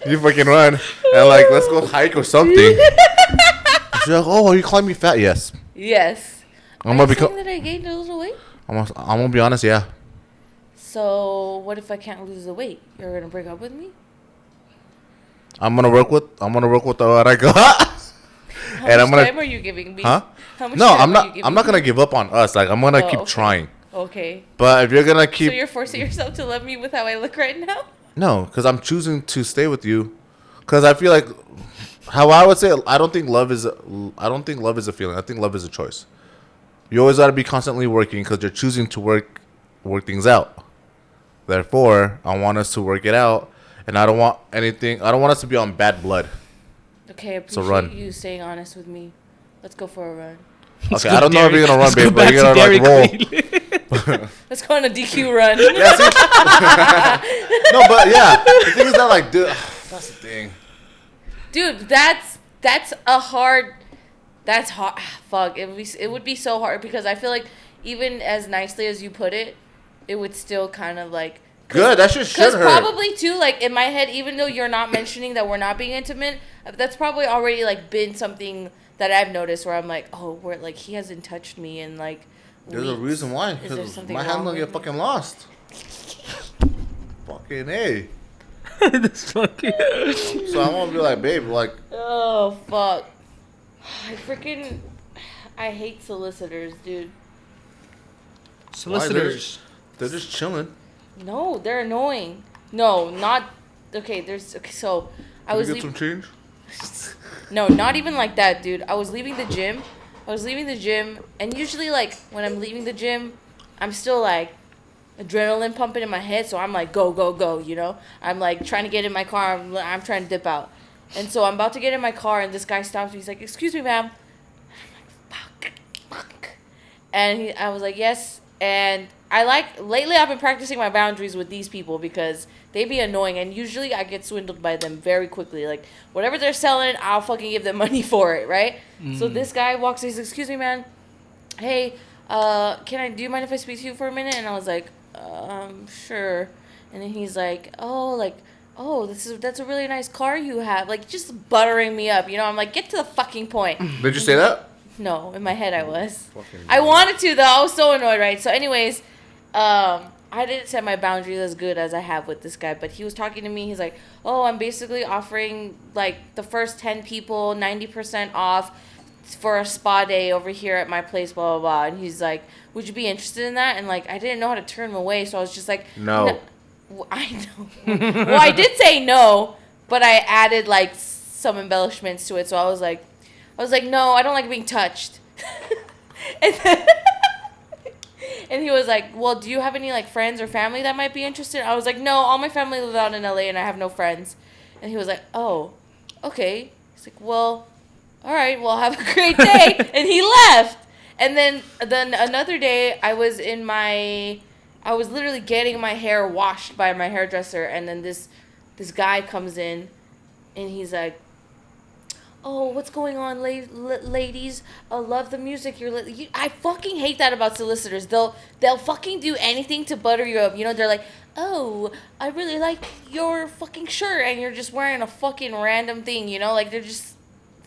You fucking run. And like, let's go hike or something. She's like, oh, are you calling me fat? Yes. Yes. I'm Are gonna you become. saying that I gained a little weight? I'm gonna be honest, yeah. So what if I can't lose the weight? You're gonna break up with me? I'm gonna work with what I got. How And much I'm gonna- time are you giving me? Huh? How much No, time I'm are not. you giving I'm not me? gonna give up on us. Like, I'm gonna Oh, keep okay. trying. Okay. But if you're gonna keep So you're forcing yourself to love me with how I look right now? no, because I'm choosing to stay with you. Because I feel like how I would say I don't think love is a feeling. I think love is a choice. You always gotta be constantly working because you're choosing to work things out. Therefore, I want us to work it out, and I don't want anything. I don't want us to be on bad blood. Okay, I So appreciate run. you staying honest with me. Let's go for a run. Okay, I don't know if you're gonna run, Let's go babe, but back you're to gonna Dairy like roll. Queen. Let's go on a DQ run. Yeah, see? No, but yeah, the thing is that like, dude, that's the thing. Dude, that's a hard. That's hard. Fuck. It would be so hard because I feel like even as nicely as you put it, it would still kind of like. Good, that shit should Because hurt. probably too, like in my head, even though you're not mentioning that we're not being intimate, that's probably already like been something that I've noticed where I'm like, oh, where like he hasn't touched me in like. There's a weeks. reason why. Is there Because something my wrong hand don't with get me? fucking lost. Fucking A. This fucking. So I'm gonna be like, babe, like, Oh fuck! I hate solicitors, dude. Solicitors. they're just chilling. No, they're annoying. No, not okay. So I Can was you get some change? No, not even like that, dude. I was leaving the gym. And usually, like, when I'm leaving the gym, I'm still, like, adrenaline pumping in my head, so I'm like, go, go, go, you know? I'm, like, trying to get in my car. I'm trying to dip out. And so I'm about to get in my car, and this guy stops me. He's like, excuse me, ma'am. Fuck. And I was like, yes. And lately I've been practicing my boundaries with these people because they be annoying. And usually I get swindled by them very quickly. Like, whatever they're selling, I'll fucking give them money for it, right? So this guy walks in, he's like, excuse me, man. Hey, do you mind if I speak to you for a minute? And I was like, sure. And then he's like, that's a really nice car you have. Like, just buttering me up, you know? I'm like, get to the fucking point. Did you say that? No, in my head I was. Fucking I wanted to, though. I was so annoyed, right? So anyways, I didn't set my boundaries as good as I have with this guy, but he was talking to me. He's like, oh, I'm basically offering, like, the first 10 people 90% off for a spa day over here at my place, blah, blah, blah. And he's like, would you be interested in that? And, like, I didn't know how to turn him away, so I was just like, No. I know. Well, I did say no, but I added, like, some embellishments to it, so I was like, no, I don't like being touched. And he was like, well, do you have any, like, friends or family that might be interested? I was like, no, all my family live out in LA and I have no friends. And he was like, oh, okay. He's like, well, all right, well, have a great day. And he left. And then another day, I was literally getting my hair washed by my hairdresser. And then this guy comes in and he's like, oh, what's going on, ladies? Love the music. I fucking hate that about solicitors. They'll fucking do anything to butter you up. You know, they're like, oh, I really like your fucking shirt, and you're just wearing a fucking random thing. You know, like they're just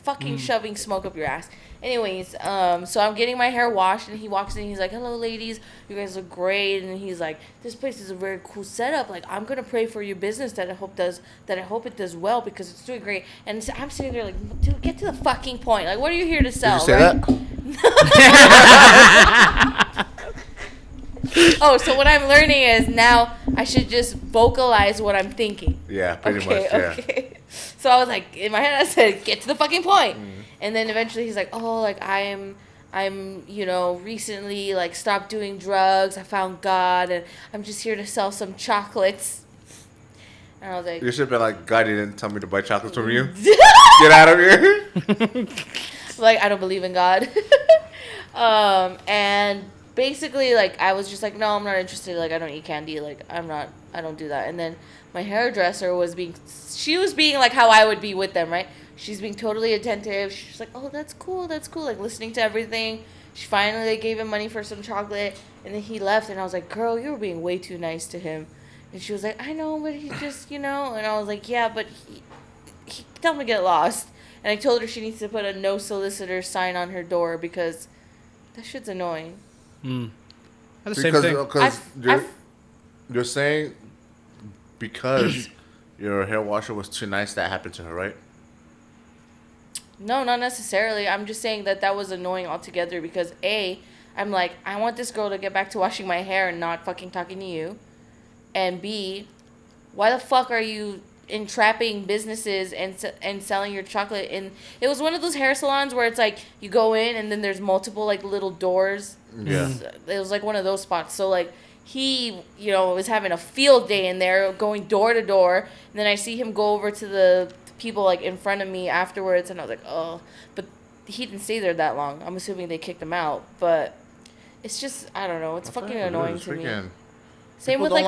fucking shoving smoke up your ass. Anyways, so I'm getting my hair washed, and he walks in. He's like, hello, ladies. You guys look great. And he's like, this place is a very cool setup. Like, I'm gonna pray for your business that I hope it does well because it's doing great. And so I'm sitting there like, dude, get to the fucking point. Like, what are you here to sell? Did you say that? Oh, so what I'm learning is now I should just vocalize what I'm thinking. Yeah, pretty much. Yeah. Okay. So I was like, in my head, I said, get to the fucking point. And then eventually he's like, oh, like I'm, you know, recently like stopped doing drugs. I found God, and I'm just here to sell some chocolates. And I was like, you should have been like, God didn't tell me to buy chocolates from you. Get out of here. Like, I don't believe in God. And basically, like, I was just like, no, I'm not interested. Like, I don't eat candy. Like, I don't do that. And then my hairdresser she was being like how I would be with them, right? She's being totally attentive. She's like, oh, that's cool. Like, listening to everything. She finally like, gave him money for some chocolate. And then he left. And I was like, girl, you were being way too nice to him. And she was like, I know, but he just, you know. And I was like, yeah, but he tell him to get lost. And I told her she needs to put a no solicitor sign on her door because that shit's annoying. That's the same thing. Because you're saying because your hair washer was too nice, that happened to her, right? No, not necessarily. I'm just saying that was annoying altogether because A, I'm like, I want this girl to get back to washing my hair and not fucking talking to you. And B, why the fuck are you entrapping businesses and selling your chocolate? And it was one of those hair salons where it's like you go in and then there's multiple like little doors. Yeah. It was like one of those spots. So like he, you know, was having a field day in there, going door to door. And then I see him go over to the people like in front of me afterwards, and I was like, oh, but he didn't stay there that long. I'm assuming they kicked him out, but it's just, I don't know, it's fucking annoying to me. Same with like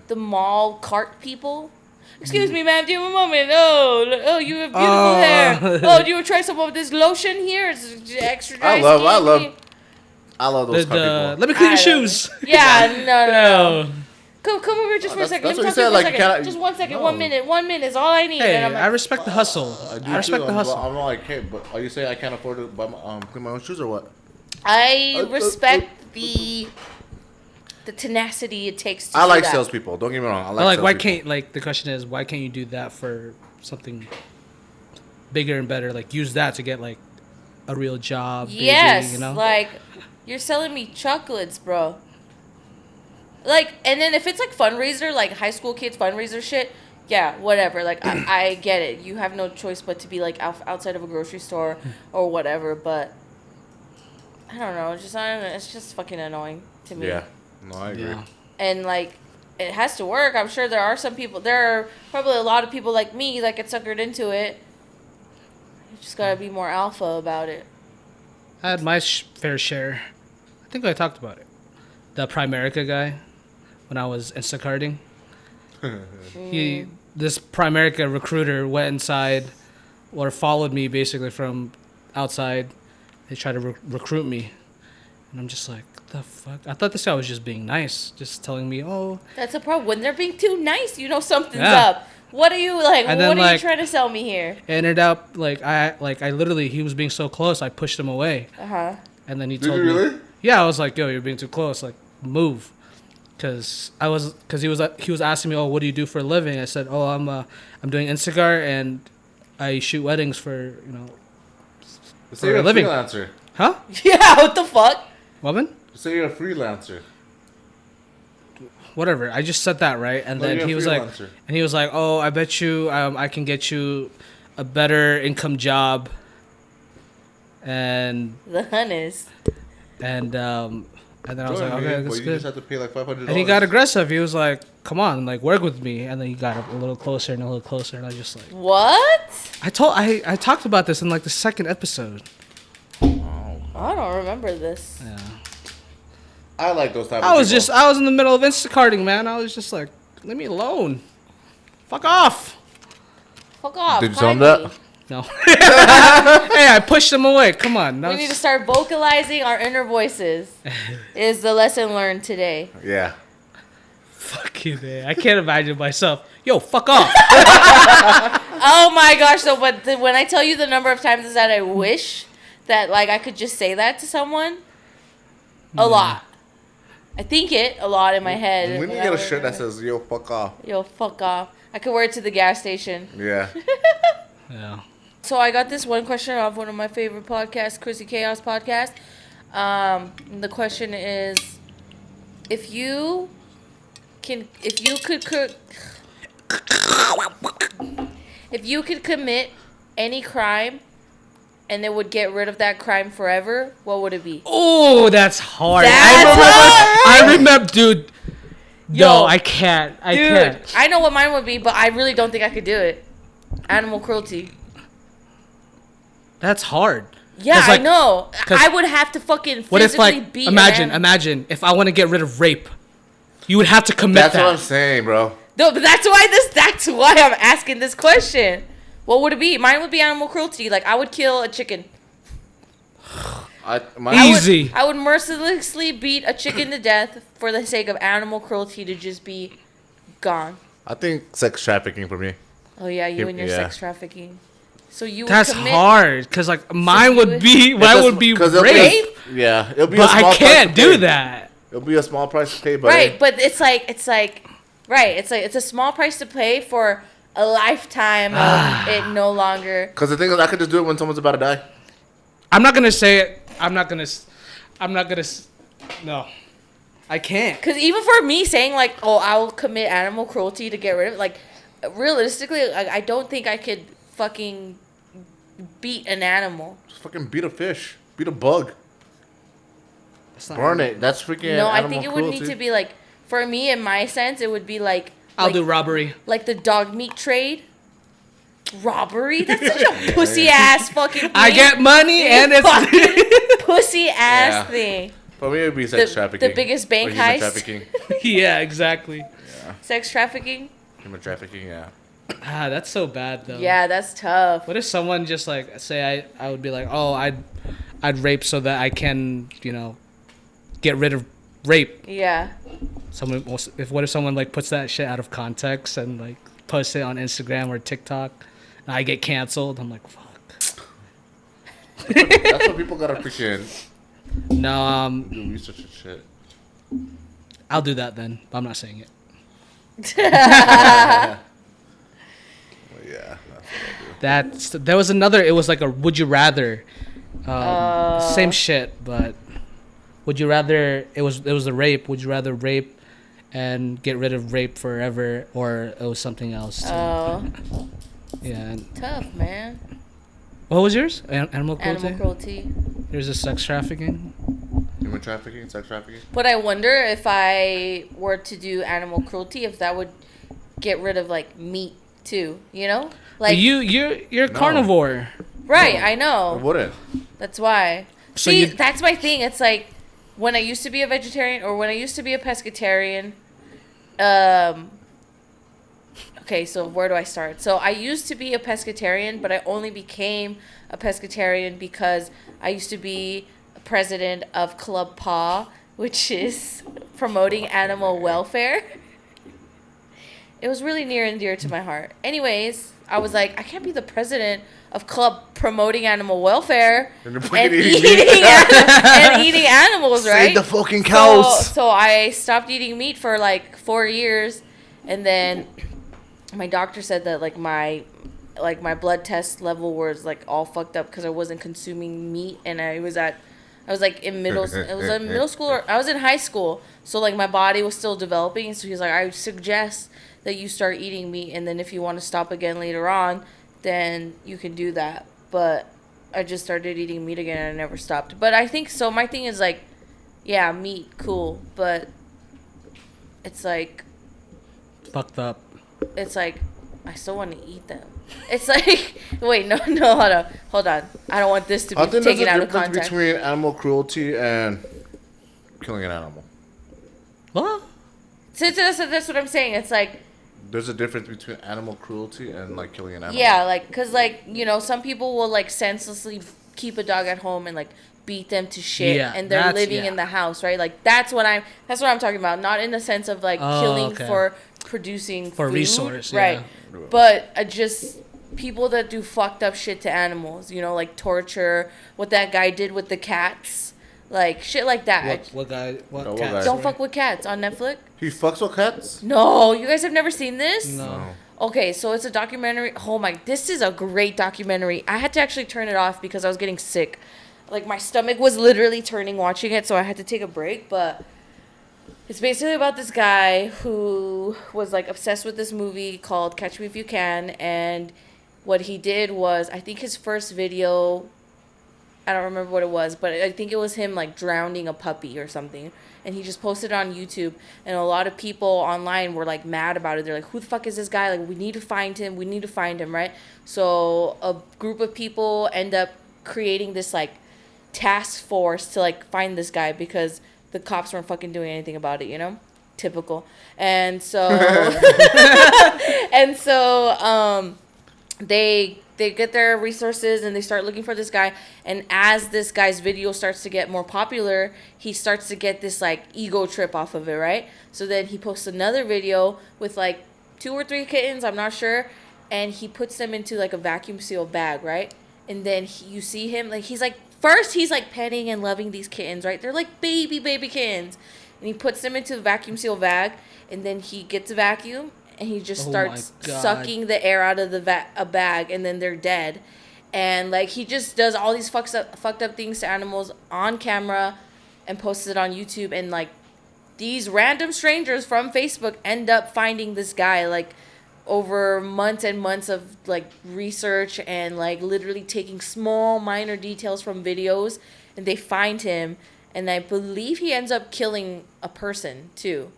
the mall cart people. Excuse me, ma'am, do you have a moment? Oh, you have beautiful hair. Oh, do you want to try some of this lotion here? It's extra dry. I love those cart people. Let me clean your shoes. Yeah, no. Come over just for a second. That's what you said. Like, just 1 second. No. 1 minute. 1 minute is all I need. Hey, and I respect the hustle. I respect the hustle. I'm like, hey, but are you saying I can't afford to buy clean my own shoes or what? I respect the tenacity it takes to I do like that. salespeople. Don't get me wrong. I like why can't the question is why can't you do that for something bigger and better? Like use that to get like a real job. Yes, busy, you know? like you're selling me chocolates, bro. Like, and then if it's like fundraiser, like high school kids fundraiser shit, yeah, whatever. Like, I get it. You have no choice but to be like outside of a grocery store or whatever. But I don't know. It's just fucking annoying to me. Yeah. No, I agree. Yeah. And like, it has to work. I'm sure there are some people. There are probably a lot of people like me that get suckered into it. You just gotta be more alpha about it. I had my fair share. I think I talked about it. The Primerica guy, when I was Instacarting. This Primerica recruiter went inside or followed me basically from outside. They tried to recruit me. And I'm just like, what the fuck? I thought this guy was just being nice. Just telling me, oh. That's a problem. When they're being too nice, you know something's Yeah. up. What are you like? And What then, are you like, trying to sell me here? It ended up I literally, he was being so close, I pushed him away. Uh-huh. And then he Did told you me, really? yeah, I was like, yo, you're being too close. Like, move. Cause he was asking me, oh, what do you do for a living? I said, oh, I'm doing Instacart and I shoot weddings for, Say you're a a living. freelancer. Huh? Yeah, what the fuck? Woman? Say you're a freelancer. Whatever. I just said that, right? And No, then you're a he was like, oh, I bet you I can get you a better income job. And The Hunnies. then I was Join like, me, okay, but that's you good. just have to pay like $500. And he got aggressive. He was like, come on, like, work with me. And then he got a little closer and a little closer. And I was just like, What? I talked about this in like the second episode. I don't remember this. Yeah. I like those type of I was people. in the middle of Instacarting, man. I was just like, leave me alone. Fuck off. Fuck off. Did you tell him kindly. that? No. Hey, I pushed him away. Come on. We need to start vocalizing our inner voices. Is the lesson learned today. Yeah. Fuck you, man. I can't imagine myself. Yo, fuck off. Oh my gosh! So, but when I tell you the number of times that I wish that like I could just say that to someone, a lot. I think it a lot in my head. We need to get a shirt that says, yo, fuck off. Yo, fuck off. I could wear it to the gas station. Yeah. Yeah. So I got this one question off one of my favorite podcasts, Chrissy Chaos podcast. The question is, if you could commit any crime and it would get rid of that crime forever, what would it be? Oh, that's hard. That's I remember, dude. Yo, No, I can't. I Dude, can't. I know what mine would be, but I really don't think I could do it. Animal cruelty. That's hard. Yeah, 'Cause, like, I know. 'cause I would have to fucking What if, physically like, beat imagine if I want to get rid of rape, you would have to commit That's that. what I'm saying, bro. No, but that's why I'm asking this question. What would it be? Mine would be animal cruelty. Like, I would kill a chicken. Easy. I would mercilessly beat a chicken to death for the sake of animal cruelty to just be gone. I think sex trafficking for me. Oh yeah, you and your Yeah. sex trafficking. So you would That's commit hard, cause like mine you would would- be Rape? Yeah, it'll be but a small I can't price to do pay. that. It'll be a small price to pay, but right, but it's a small price to pay for a lifetime of it no longer. because the thing is, I could just do it when someone's about to die. I'm not gonna say it. No, I can't. Because even for me saying like, oh, I will commit animal cruelty to get rid of it, like, realistically, I don't think I could fucking beat an animal. Just fucking beat a fish, beat a bug, That's not burn right. it. That's freaking. No, I animal think it would need cruelty. to be like, for me, in my sense, it would be like, I'll do robbery. like the dog meat trade. Robbery? That's such a pussy ass fucking thing. I get money and it's fucking pussy ass Yeah. thing. For me, it'd be sex The- trafficking. the biggest bank Or human heist. Trafficking. Yeah, exactly. Sex trafficking? Human trafficking. Yeah. Ah, that's so bad though. Yeah, that's tough. What if someone just like say I would be like, oh, I'd rape so that I can get rid of rape. Yeah. What if someone like puts that shit out of context and like posts it on Instagram or TikTok, and I get canceled? I'm like, fuck. That's what people gotta freaking No, do research and shit. I'll do that then. But I'm not saying it. Well, yeah. There was another. It was like a would you rather. Same shit, but would you rather? It was a rape. Would you rather rape and get rid of rape forever, or it was something else. Too. Oh, Yeah. tough, man. What was yours? Animal cruelty? Animal cruelty. Here's a sex trafficking. Human trafficking, sex trafficking. But I wonder if I were to do animal cruelty, if that would get rid of like meat too. You know, like you're a carnivore. Right, No, I know. It wouldn't. That's why. So See, you- that's my thing. It's like when I used to be a vegetarian or when I used to be a pescatarian. Okay, so where do I start? So I used to be a pescatarian, but I only became a pescatarian because I used to be president of Club PAW, which is promoting animal welfare. It was really near and dear to my heart. Anyways, I was like, I can't be the president of club promoting animal welfare And you're and fucking eating animals, right? Save the fucking cows. So I stopped eating meat for like 4 years, and then my doctor said that like my blood test level was like all fucked up because I wasn't consuming meat, and I was like in middle school, or I was in high school, so like my body was still developing. And so he's like, I suggest that you start eating meat, and then if you want to stop again later on, then you can do that. But I just started eating meat again and I never stopped. But I think so. My thing is like, yeah, meat, cool, but it's like Fucked up. it's like I still want to eat them. It's like wait, no, hold on. I don't want this to I be think there's taken a out of difference context. between animal cruelty and killing an animal. What? So that's what I'm saying. It's like There's a difference between animal cruelty and like killing an animal. yeah, like cuz like, you know, some people will like senselessly keep a dog at home and like beat them to shit, Yeah, and they're that's- living yeah. in the house, right? Like that's what I'm talking about, not in the sense of like Oh, killing okay. for producing For food, resource, right? yeah. But just people that do fucked up shit to animals, you know, like torture, what that guy did with the cats, like shit like that. What guy? What what cat? guy? Don't fuck with cats on Netflix. He fucks with cats? No, you guys have never seen this? No. Okay, so it's a documentary. Oh my, this is a great documentary. I had to actually turn it off because I was getting sick. Like my stomach was literally turning watching it, so I had to take a break. But it's basically about this guy who was like obsessed with this movie called Catch Me If You Can, and what he did was, I think his first video, I don't remember what it was, but I think it was him like drowning a puppy or something. And he just posted it on YouTube, and a lot of people online were like mad about it. They're like, who the fuck is this guy? Like, we need to find him, right? So a group of people end up creating this like task force to like find this guy because the cops weren't fucking doing anything about it, you know? Typical. And so they get their resources and they start looking for this guy, and as this guy's video starts to get more popular, he starts to get this like ego trip off of it, right? So then he posts another video with like 2 or 3 kittens, I'm not sure, and he puts them into like a vacuum seal bag, right? And then you see him like he's like petting and loving these kittens, right? They're like baby kittens, and he puts them into the vacuum seal bag, and then he gets a vacuum and he just starts sucking the air out of the a bag, and then they're dead. And like he just does all these fucked up things to animals on camera and posts it on YouTube, and like these random strangers from Facebook end up finding this guy like over months and months of like research and like literally taking small minor details from videos, and they find him, and I believe he ends up killing a person too.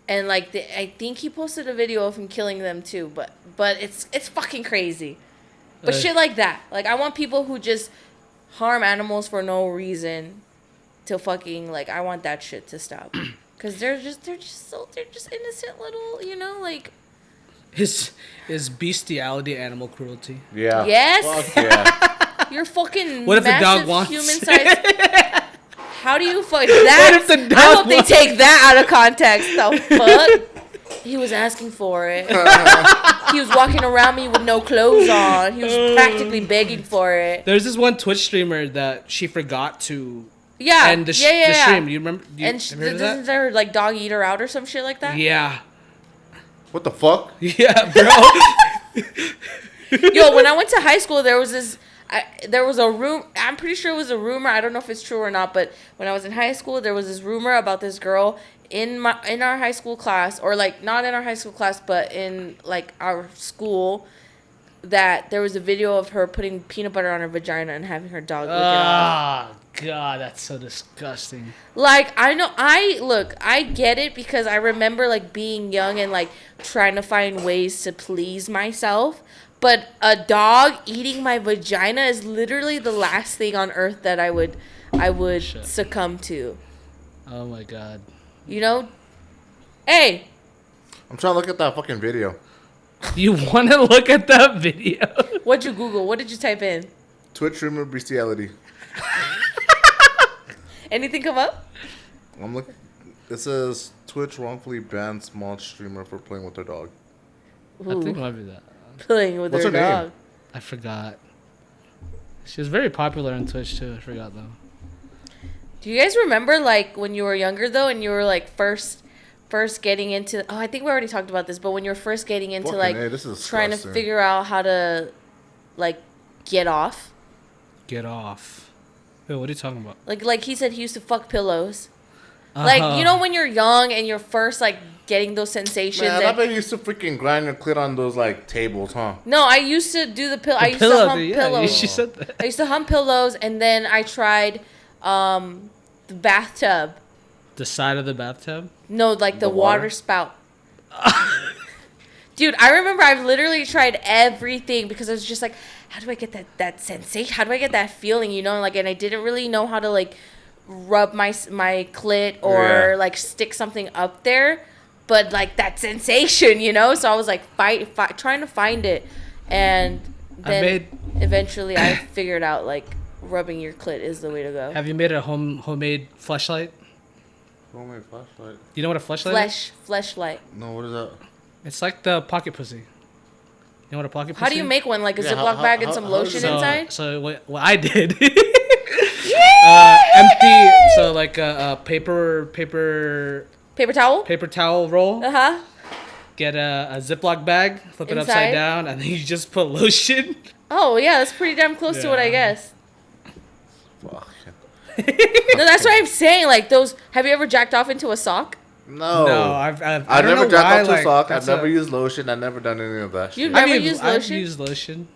And like I think he posted a video of him killing them too, but it's fucking crazy. But shit like that, like I want people who just harm animals for no reason to fucking like, I want that shit to stop, because they're just innocent little, you know, like. Is bestiality animal cruelty? Yeah. Yes. Fuck yeah. You're fucking What if the massive dog wants human size. How do you fuck that? What if the dog I hope they wants- take that out of context. The fuck? He was asking for it. He was walking around me with no clothes on. He was practically begging for it. There's this one Twitch streamer that she forgot to Yeah. end the yeah. stream. Do you remember? And have you heard of doesn't that? there like dog eat her out or some shit like that? Yeah. What the fuck? Yeah, bro. Yo, when I went to high school, there was this. there was a room. I'm pretty sure it was a rumor. I don't know if it's true or not. But when I was in high school, there was this rumor about this girl in our high school class, or like not in our high school class, but in like our school, that there was a video of her putting peanut butter on her vagina and having her dog lick it off. Oh God, that's so disgusting. Like, I get it because I remember like being young and like trying to find ways to please myself. But a dog eating my vagina is literally the last thing on earth that I would Shit. succumb to. Oh my God. You know? Hey, I'm trying to look at that fucking video. You want to look at that video? what'd you Google? What did you type in? Twitch rumor bestiality. Anything come up? I'm looking. It says Twitch wrongfully banned small streamer for playing with their dog. I think it Ooh, might be that. playing with What's her her name? dog. I forgot. She was very popular on Twitch too. I forgot though. Do you guys remember like when you were younger though, and you were like first getting into? Oh, I think we already talked about this, but when you're first getting into Fucking like A, this is trying to disgusting. figure out how to like get off. Get off. Wait, what are you talking about? Like he said, he used to fuck pillows. Like, Uh-huh. you know when you're young and you're first like getting those sensations. Man, I and, bet you used to freaking grind your clit on those like tables, huh? no, I used to do the pillow. I used to Pillow, hump dude, yeah, pillows. she said that. I used to hump pillows, and then I tried the bathtub. The side of the bathtub. No, like the The water? water spout. Dude, I remember I literally tried everything because I was just like, how do I get that sensation? How do I get that feeling? You know, like, and I didn't really know how to like rub my clit or Yeah. like stick something up there, but like that sensation, you know. So I was like trying to find it, and then eventually I figured out like rubbing your clit is the way to go. Have you made a homemade fleshlight? Homemade flashlight. You know what a fleshlight is? Fleshlight. No, what is that? It's like the pocket pussy. You know what a pocket pussy? How do you make one? Like a Yeah, Ziploc bag and how- some how lotion does it- inside? So what I did, empty. So like a paper Paper towel. towel roll. Uh-huh. Get a Ziploc bag, flip it Inside? upside down, and then you just put lotion. Oh yeah, that's pretty damn close to what I Yeah. guess. Fuck. No, that's what I'm saying. Like those. Have you ever jacked off into a sock? No. No, I don't never know jacked why, off to a like, sock. I've that's never a- used lotion. I've never done any of that You shit. never used I've lotion? used lotion,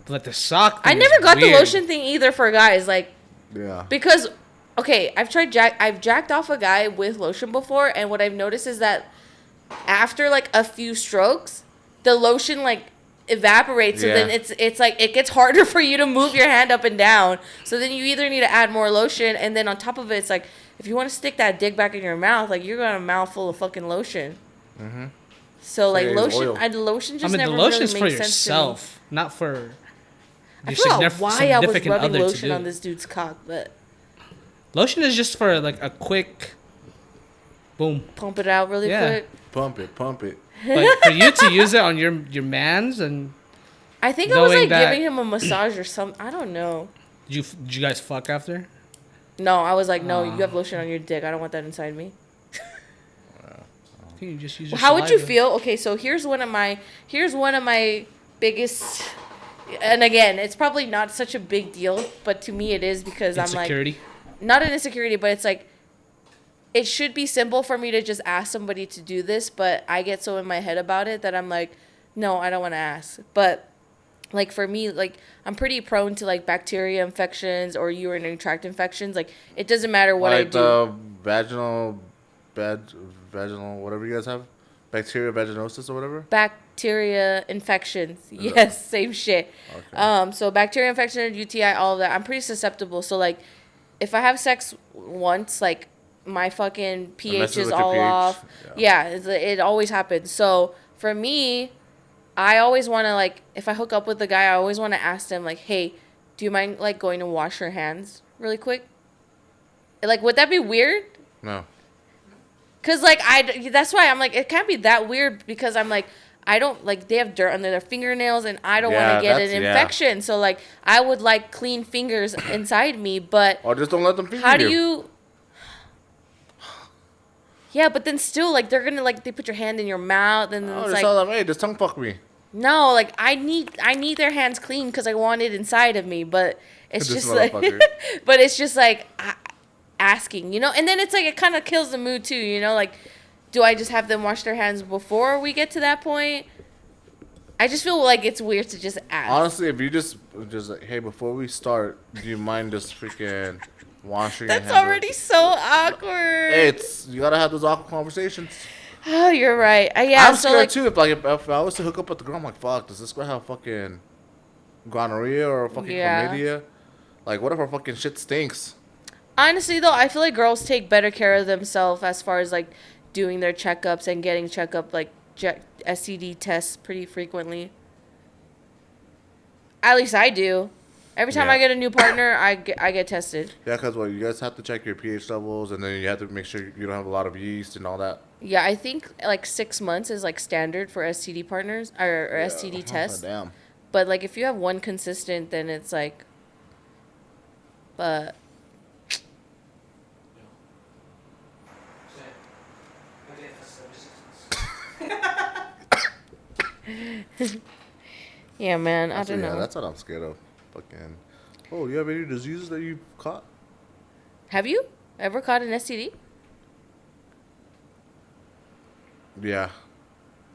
but the sock. I thing never is got the weird. lotion thing either for guys. Like Yeah. because, okay, I've jacked off a guy with lotion before, and what I've noticed is that after like a few strokes, the lotion like evaporates. So Yeah. then it's like it gets harder for you to move your hand up and down. So then you either need to add more lotion, and then on top of it, it's like if you want to stick that dick back in your mouth, like you're gonna a mouth full of fucking lotion. Mm-hmm. So like Yeah, it's lotion, oil. lotion I just mean, never the lotion's really for makes sense to me. yourself, not for. I your forgot why I was significant rubbing other to lotion do. on this dude's cock, but Lotion is just for like a quick. Boom. pump it out really Yeah. quick. Pump it, pump it. But for you to use it on your man's, and I think I was Knowing like that- giving him a massage or something. I don't know. did you guys fuck after? No, I was like, no, you have lotion on your dick. I don't want that inside me. I think you just use your How would you saliva. feel? Okay, so here's one of my biggest, and again, it's probably not such a big deal, but to me it is because I'm like, Insecurity. not an insecurity, but it's like, it should be simple for me to just ask somebody to do this, but I get so in my head about it that I'm like, no, I don't want to ask. But like for me, like I'm pretty prone to like bacteria infections or urinary tract infections. Like it doesn't matter what I Like do. the vaginal, whatever you guys have, bacteria vaginosis or whatever. Bacteria infections. Yes, same shit. Okay. So bacteria infection, UTI, all of that. I'm pretty susceptible. So like, if I have sex once, like my fucking pH messes is with your all pH. off. Yeah, it always happens. So for me, I always want to like, if I hook up with the guy, I always want to ask them like, hey, do you mind like going to wash your hands really quick? Like, would that be weird? No. Cause like that's why I'm like it can't be that weird because I'm like I don't like they have dirt under their fingernails and I don't want Yeah, to get an that's- yeah. infection. So like I would like clean fingers inside me, but Or just don't let them finger how do you? Yeah, but then still like they're gonna like they put your hand in your mouth and then Oh, it's just like tell them, hey, just tongue fuck me. No, like I need their hands clean because I want it inside of me, but it's This just like, motherfucker. but it's just like asking, and then it's like it kind of kills the mood too, like, do I just have them wash their hands before we get to that point? I just feel like it's weird to just ask. Honestly, if you just like, hey, before we start, do you mind just freaking washing your hands? That's already so awkward. Hey, you gotta have those awkward conversations. Oh, you're right. Yeah, I'm so scared like, too. If I was to hook up with the girl, I'm like, fuck, does this girl have fucking gonorrhea or fucking chlamydia? Like, what if her fucking shit stinks? honestly though, I feel like girls take better care of themselves as far as like doing their checkups and getting checkup like STD tests pretty frequently. At least I do. Every time I get a new partner, I get tested. Yeah, because you guys have to check your pH levels, and then you have to make sure you don't have a lot of yeast and all that. Yeah, I think like 6 months is like standard for STD partners or STD tests. Damn. But like if you have one consistent, then it's like, but yeah, man, I don't know. That's what I'm scared of. Fucking. Oh, you have any diseases that you've caught? Have you ever caught an STD? Yeah.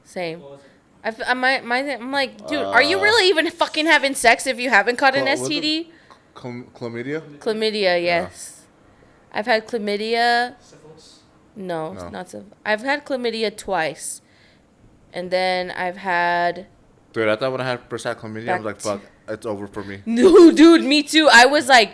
Same. I'm like, dude, are you really even fucking having sex if you haven't caught an STD? Chlamydia? Chlamydia, yes. I've had chlamydia. Syphilis? No, it's not syphilis. I've had chlamydia twice. And then I've had... Dude, I thought when I had first had chlamydia, I was like, fuck, it's over for me. No, dude, me too. I was like,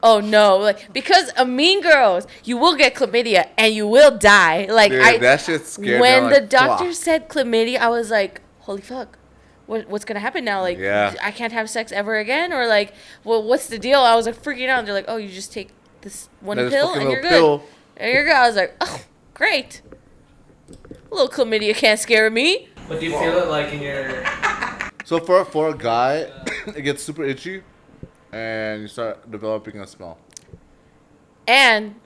oh no. Like, because of Mean Girls, you will get chlamydia and you will die. Like, dude, that shit scared me. When the like, doctor fuck. said chlamydia, I was like, holy fuck. What's going to happen now? Like, I can't have sex ever again? Or like, well, what's the deal? I was like freaking out. And they're like, oh, you just take this one pill and you're good. And you're good. I was like, oh, great. A little chlamydia can't scare me. But do you feel it like in your... So for a guy, it gets super itchy, and you start developing a smell. And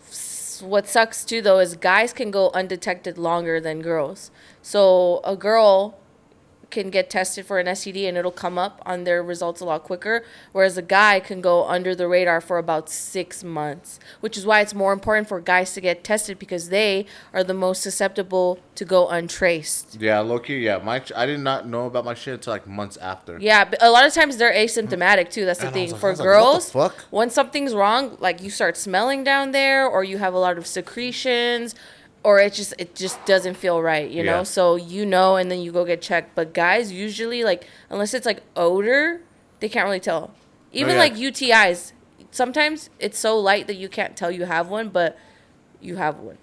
what sucks too, though, is guys can go undetected longer than girls. So a girl can get tested for an STD and it'll come up on their results a lot quicker, whereas a guy can go under the radar for about 6 months, which is why it's more important for guys to get tested because they are the most susceptible to go untraced. Yeah, low-key, yeah. I did not know about my shit until like months after. Yeah, but a lot of times they're asymptomatic too. That's the thing. For girls, what the fuck? When something's wrong, like you start smelling down there or you have a lot of secretions, or it just doesn't feel right, you know? So and then you go get checked. But guys usually, like, unless it's like odor, they can't really tell. Even like UTIs, sometimes it's so light that you can't tell you have one, but you have one.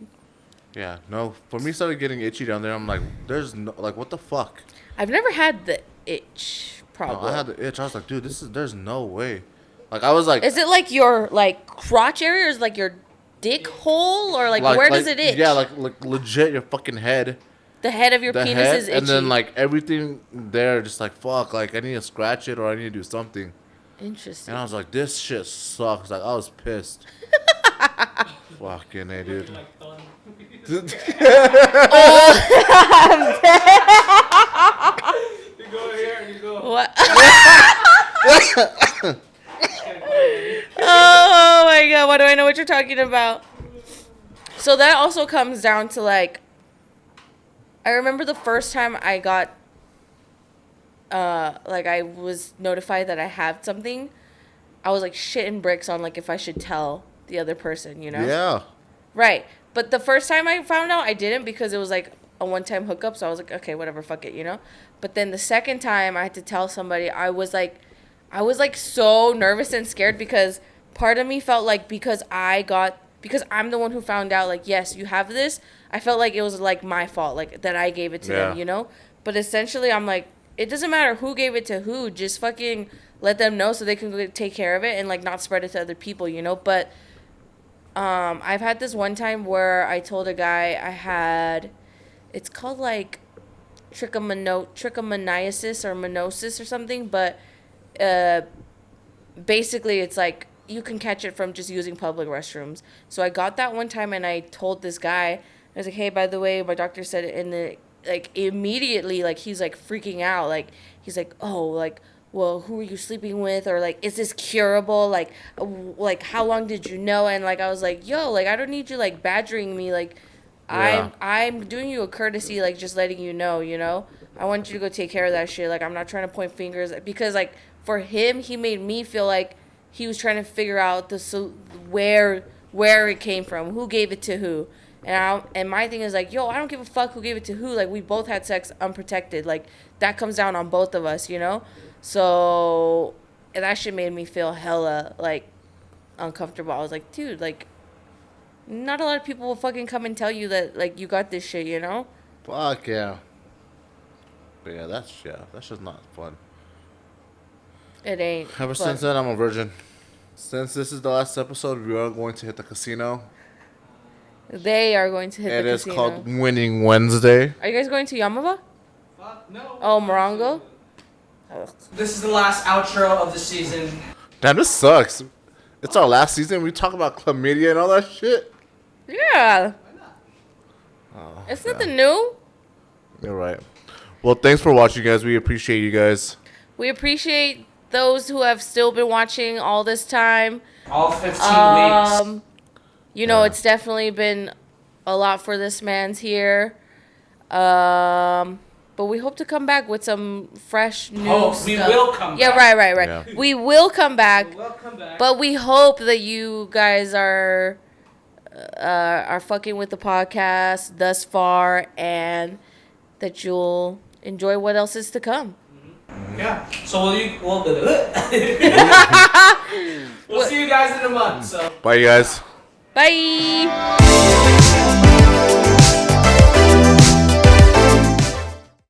Yeah, no. For me, started getting itchy down there. I'm like, there's no, like, what the fuck? I've never had the itch problem. No, I had the itch. I was like, dude, there's no way. Like, I was like, is it like your like crotch area, or is it like your dick hole, or like where does it itch? Yeah, like legit your fucking head. The head of your penis is itchy. And then like everything there, just like fuck, like I need to scratch it or I need to do something. Interesting. And I was like, this shit sucks. Like I was pissed. Fucking A, dude. You go here and you go. What? Oh my god, why do I know what you're talking about? So that also comes down to like, I remember the first time I got, like I was notified that I had something, I was like shitting bricks on like if I should tell the other person, you know? Yeah. Right. But the first time I found out, I didn't because it was like a one-time hookup, so I was like, okay, whatever, fuck it, you know? But then the second time I had to tell somebody, I was like so nervous and scared because part of me felt like because I'm the one who found out, like, yes, you have this, I felt like it was like my fault, like that I gave it to them, you know? But essentially I'm like, it doesn't matter who gave it to who, just fucking let them know so they can go take care of it and like not spread it to other people, you know? But I've had this one time where I told a guy I had, it's called like trichomoniasis or monosis or something, but basically it's like you can catch it from just using public restrooms. So I got that one time and I told this guy, I was like, hey, by the way, my doctor said like immediately, like he's like freaking out. Like he's like, oh, like, well, who are you sleeping with? Or like, is this curable? Like how long did you know? And like I was like, yo, like I don't need you like badgering me. Like Yeah. I'm doing you a courtesy, like just letting you know, you know. I want you to go take care of that shit. Like I'm not trying to point fingers because like for him, he made me feel like he was trying to figure out where it came from, who gave it to who. And my thing is like, yo, I don't give a fuck who gave it to who. Like we both had sex unprotected. Like that comes down on both of us, you know. So and that shit made me feel hella like uncomfortable. I was like, dude, like not a lot of people will fucking come and tell you that like you got this shit, you know. Fuck yeah. But yeah, that's just not fun. It ain't. Ever since then, I'm a virgin. Since this is the last episode, we are going to hit the casino. They are going to hit It the is casino. called Winning Wednesday. Are you guys going to Yamava? No. Oh, Morongo? Ugh. This is the last outro of the season. Damn, this sucks. It's our last season. We talk about chlamydia and all that shit. Yeah. Oh, It's nothing new. You're right. Well, thanks for watching, guys. We appreciate you guys. We appreciate those who have still been watching all this time. All 15 weeks. You know, Yeah. it's definitely been a lot for this man's here. But we hope to come back with some fresh new stuff. We will come Yeah, back. right. Yeah. We will come back. We'll come back. But we hope that you guys are fucking with the podcast thus far and that you'll enjoy what else is to come. Yeah. So we'll see you guys in a month. So Bye, you guys. Bye.